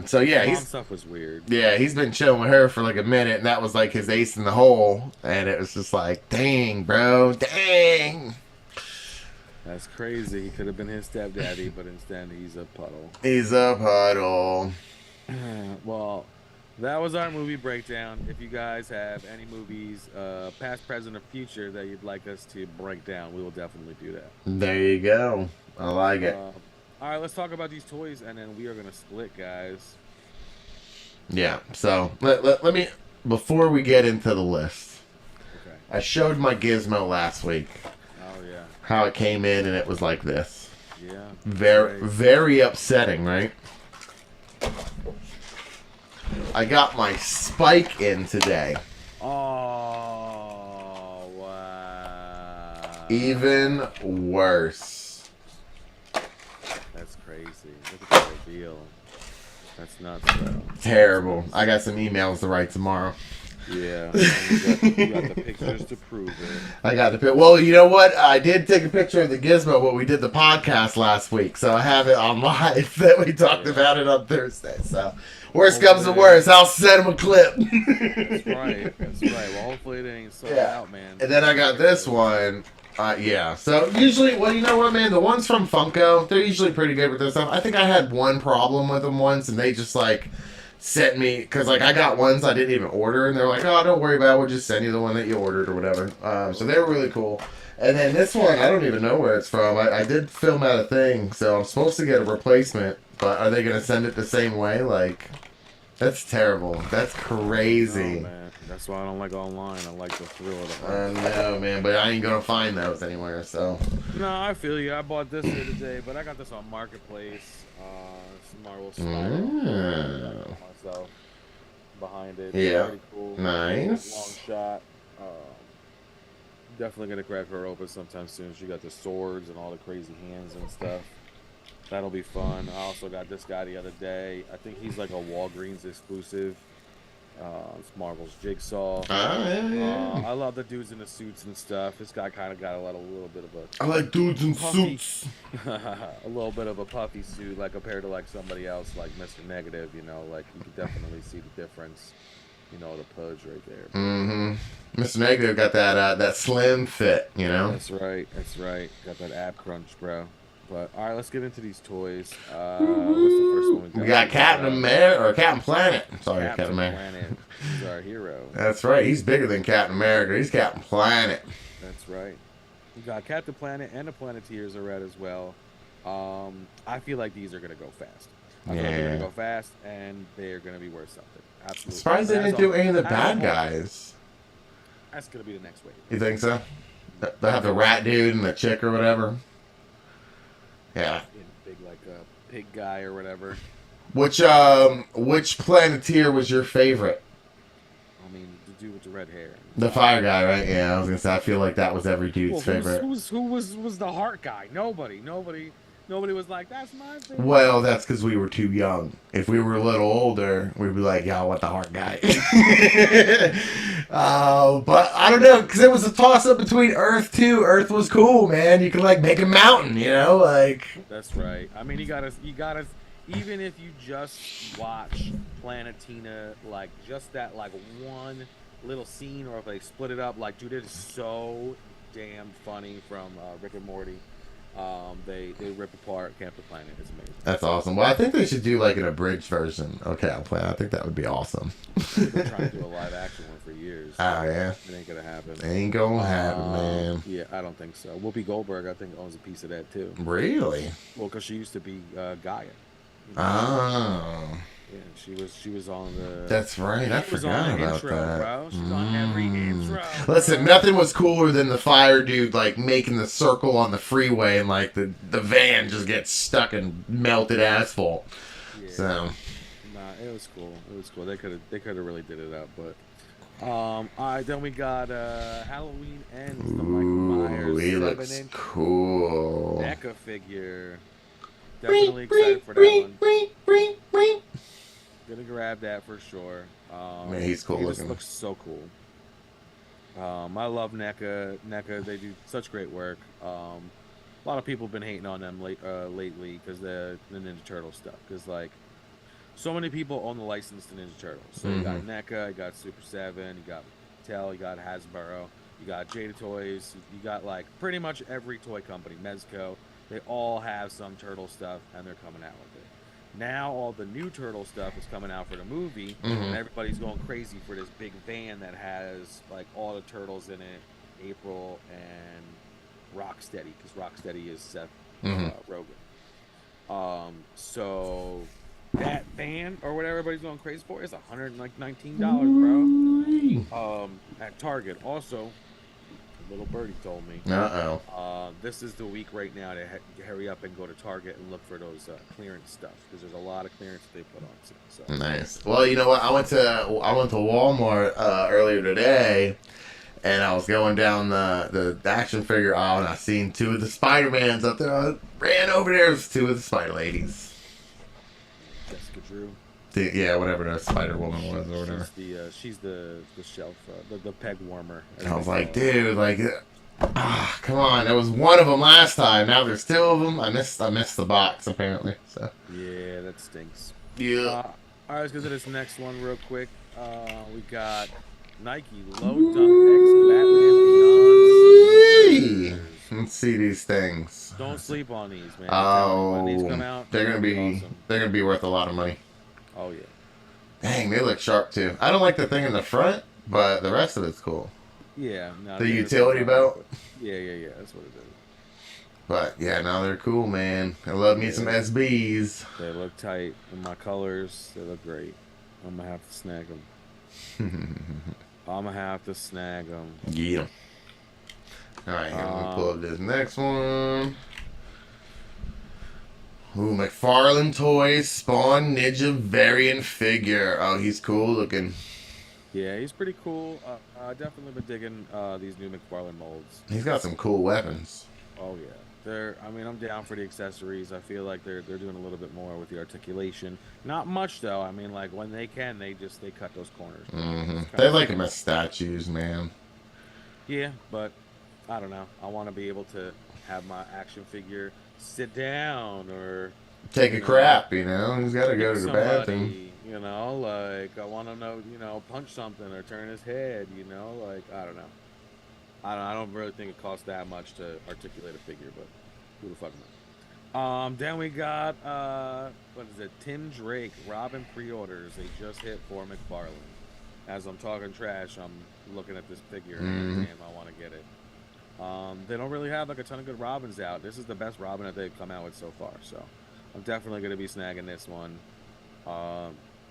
Speaker 2: So yeah,
Speaker 1: Mom stuff was weird.
Speaker 2: Yeah, he's been chilling with her for like a minute, and that was like his ace in the hole, and it was just like, dang, bro, dang.
Speaker 1: That's crazy. He could have been his stepdaddy, but instead he's a puddle.
Speaker 2: He's a puddle.
Speaker 1: Well, that was our movie breakdown. If you guys have any movies, past, present, or future, that you'd like us to break down, we will definitely do that.
Speaker 2: There you go. I like it.
Speaker 1: All right, let's talk about these toys, and then we are going to split, guys.
Speaker 2: Yeah, so let me, before we get into the list,
Speaker 1: okay.
Speaker 2: I showed my gizmo last week.
Speaker 1: Oh, yeah.
Speaker 2: How it came in, and it was like this.
Speaker 1: Yeah.
Speaker 2: Very upsetting, right? I got my Spike in today.
Speaker 1: Oh, wow.
Speaker 2: Even worse.
Speaker 1: That's crazy. Look at that reveal. That's nuts, bro.
Speaker 2: Terrible. I got some emails to write tomorrow.
Speaker 1: Yeah. You got the pictures to prove it.
Speaker 2: I got the picture. Well, you know what? I did take a picture of the gizmo when we did the podcast last week, so I have it on live that we talked about it on Thursday. So, worst comes to worst, I'll send him a clip.
Speaker 1: That's right. That's right. Well, hopefully it ain't sold out, man.
Speaker 2: And then I got this one. Yeah. So usually, well, you know what, man? The ones from Funko, they're usually pretty good with their stuff. I think I had one problem with them once, and they just like sent me, because like I got ones I didn't even order, and they're like, oh, don't worry about it, we'll just send you the one that you ordered or whatever. So they were really cool. And then this one, I don't even know where it's from. I did film out a thing, so I'm supposed to get a replacement, but are they going to send it the same way? Like, that's terrible. That's crazy.
Speaker 1: Oh, man. That's why I don't like online. I like the thrill of the
Speaker 2: I know, man, but I ain't going to find those anywhere, so.
Speaker 1: No, I feel you. I bought this here today, but I got this on Marketplace. It's Marvel Spider. Myself behind it.
Speaker 2: Yeah.
Speaker 1: Pretty cool.
Speaker 2: Nice.
Speaker 1: Long shot. Definitely gonna crack her open sometime soon. She got the swords and all the crazy hands and stuff. That'll be fun. I also got this guy the other day. I think he's like a Walgreens exclusive. It's Marvel's Jigsaw.
Speaker 2: Yeah.
Speaker 1: I love the dudes in the suits and stuff. This guy kind of got a little bit of a.
Speaker 2: I like dudes in
Speaker 1: puffy,
Speaker 2: suits.
Speaker 1: a little bit of a puffy suit, like compared to like somebody else, like Mr. Negative. Like you can definitely see the difference. The pudge right there.
Speaker 2: Mm-hmm. Mr. Negative got that slim fit.
Speaker 1: That's right. That's right. Got that ab crunch, bro. But all right, let's get into these toys. What's the first one
Speaker 2: we got Captain America or Captain Planet. Sorry, Captain America.
Speaker 1: Planet. He's our hero.
Speaker 2: That's right. He's bigger than Captain America. He's Captain Planet.
Speaker 1: That's right. We got Captain Planet and the Planeteers are red as well. I feel like these are gonna go fast. I feel like they're gonna go fast, and they're gonna be worth something. Absolutely.
Speaker 2: Surprised they didn't do any of the bad guys.
Speaker 1: That's gonna be the next wave.
Speaker 2: You think so? They have the rat dude and the chick or whatever. Yeah.
Speaker 1: Big like a pig guy or whatever.
Speaker 2: Which Planeteer was your favorite?
Speaker 1: I mean, the dude with the red hair.
Speaker 2: The fire guy, right? Yeah, I was gonna say. I feel like that was every dude's favorite.
Speaker 1: Who was the heart guy? Nobody was like, that's my favorite.
Speaker 2: Well, that's because we were too young. If we were a little older, we'd be like, y'all want the heart guy. But I don't know, because it was a toss-up between Earth, too. Earth was cool, man. You could, like, make a mountain, like...
Speaker 1: That's right. I mean, you gotta, even if you just watch Planetina, like, just that, like, one little scene or if they split it up. Like, dude, it is so damn funny from Rick and Morty. They rip apart Camper Planet. It's amazing.
Speaker 2: That's awesome. Well, I think they should do like an abridged version of Camper Planet. I think that would be awesome.
Speaker 1: We've been trying to do a live action one for years.
Speaker 2: Oh, yeah.
Speaker 1: It ain't gonna happen.
Speaker 2: Ain't gonna happen, man.
Speaker 1: Yeah, I don't think so. Whoopi Goldberg, I think, owns a piece of that too.
Speaker 2: Really?
Speaker 1: Well, because she used to be Gaia.
Speaker 2: Oh.
Speaker 1: Yeah, she was on the.
Speaker 2: That's right. I
Speaker 1: She was on
Speaker 2: forgot
Speaker 1: the
Speaker 2: about
Speaker 1: intro,
Speaker 2: that.
Speaker 1: bro. She's on every intro.
Speaker 2: Listen, nothing was cooler than the fire dude like making the circle on the freeway and like the van just gets stuck in melted asphalt.
Speaker 1: Yeah.
Speaker 2: So
Speaker 1: Nah, it was cool. It was cool. They could have really did it up, but all right, then we got Halloween Ends, the Michael Myers
Speaker 2: he looks
Speaker 1: 7-inch
Speaker 2: cool.
Speaker 1: NECA figure. Definitely excited for that one. Gonna grab that for sure.
Speaker 2: Man, he's cool
Speaker 1: he
Speaker 2: looking.
Speaker 1: Just looks so cool. I love NECA. NECA, they do such great work. A lot of people have been hating on them lately because the Ninja Turtle stuff. Because like, so many people own the license to Ninja Turtles. So you got NECA, you got Super 7, you got Mattel, you got Hasbro, you got Jada Toys, you got like pretty much every toy company, Mezco. They all have some turtle stuff, and they're coming out with it. Now all the new turtle stuff is coming out for the movie, and everybody's going crazy for this big van that has like all the turtles in it. April and Rocksteady, because Rocksteady is Seth Rogen. So that van or whatever everybody's going crazy for is $119, bro. At Target. Also, little birdie told me. This is the week right now to hurry up and go to Target and look for those clearance stuff because there's a lot of clearance they put on. So.
Speaker 2: Nice. Well, you know what? I went to Walmart earlier today, and I was going down the action figure aisle, and I seen two of the Spider-Mans up there. I ran over there. It was two of the Spider Ladies.
Speaker 1: Jessica Drew.
Speaker 2: Yeah, whatever the Spider Woman was or whatever.
Speaker 1: She's the shelf, the peg warmer.
Speaker 2: I was like, dude, like, come on. There was one of them last time. Now there's two of them. I missed the box apparently. So.
Speaker 1: Yeah, that stinks.
Speaker 2: Yeah.
Speaker 1: All right, let's go to this next one real quick. We got Nike Low Dunk X Batman Beyond.
Speaker 2: Let's see these things.
Speaker 1: Don't sleep on these, man.
Speaker 2: Oh,
Speaker 1: when these come out,
Speaker 2: they're gonna be
Speaker 1: awesome.
Speaker 2: they're gonna be worth a lot of money.
Speaker 1: Oh yeah.
Speaker 2: Dang, they look sharp too. I don't like the thing in the front, but the rest of it's cool.
Speaker 1: Yeah. No,
Speaker 2: The utility belt.
Speaker 1: Yeah. That's what it is.
Speaker 2: But yeah, no, they're cool, man. I love me some SBs.
Speaker 1: They look tight in my colors. They look great. I'm gonna have to snag them.
Speaker 2: Yeah. All right, here, let me pull up this next one. Ooh, McFarlane Toys Spawn Ninja variant figure. Oh, he's cool looking.
Speaker 1: Yeah, he's pretty cool. Definitely been digging these new McFarlane molds.
Speaker 2: He's got some cool weapons.
Speaker 1: Oh yeah, I'm down for the accessories. I feel like they're doing a little bit more with the articulation. Not much though. I mean, like when they can, they cut those corners.
Speaker 2: They like them as statues, man.
Speaker 1: Yeah, but I don't know. I want to be able to have my action figure sit down or
Speaker 2: take a crap, you know. He's got to go to the bathroom.
Speaker 1: You know, like I want to know, punch something or turn his head. You know, like I don't know. I don't really think it costs that much to articulate a figure, but who the fuck knows? Then we got what is it? Tim Drake Robin pre-orders. They just hit for McFarlane. As I'm talking trash, I'm looking at this figure and damn, I want to get it. They don't really have like a ton of good Robins out. This is the best Robin that they've come out with so far, so I'm definitely gonna be snagging this one.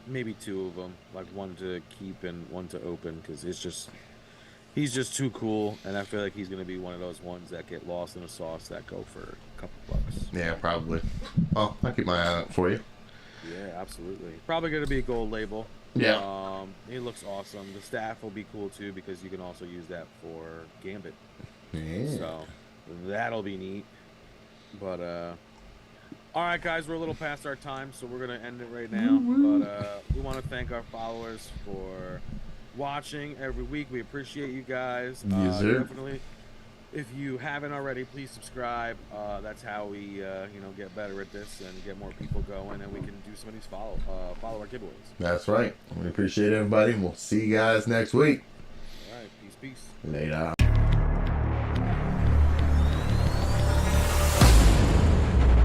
Speaker 1: Maybe two of them, like one to keep and one to open, because he's just too cool, and I feel like he's gonna be one of those ones that get lost in a sauce that go for a couple bucks.
Speaker 2: Yeah, probably. Well, I'll keep my eye out for you.
Speaker 1: Yeah, absolutely. Probably gonna be a gold label.
Speaker 2: Yeah.
Speaker 1: He looks awesome. The staff will be cool too because you can also use that for Gambit.
Speaker 2: Yeah.
Speaker 1: So that'll be neat. But all right, guys, we're a little past our time, so we're gonna end it right now. But we want to thank our followers for watching every week. We appreciate you guys.
Speaker 2: Yes, sir.
Speaker 1: Definitely. If you haven't already, please subscribe. That's how we, get better at this and get more people going, and we can do some of these follow our giveaways.
Speaker 2: That's right. We appreciate everybody, and we'll see you guys next week.
Speaker 1: Peace.
Speaker 2: Later.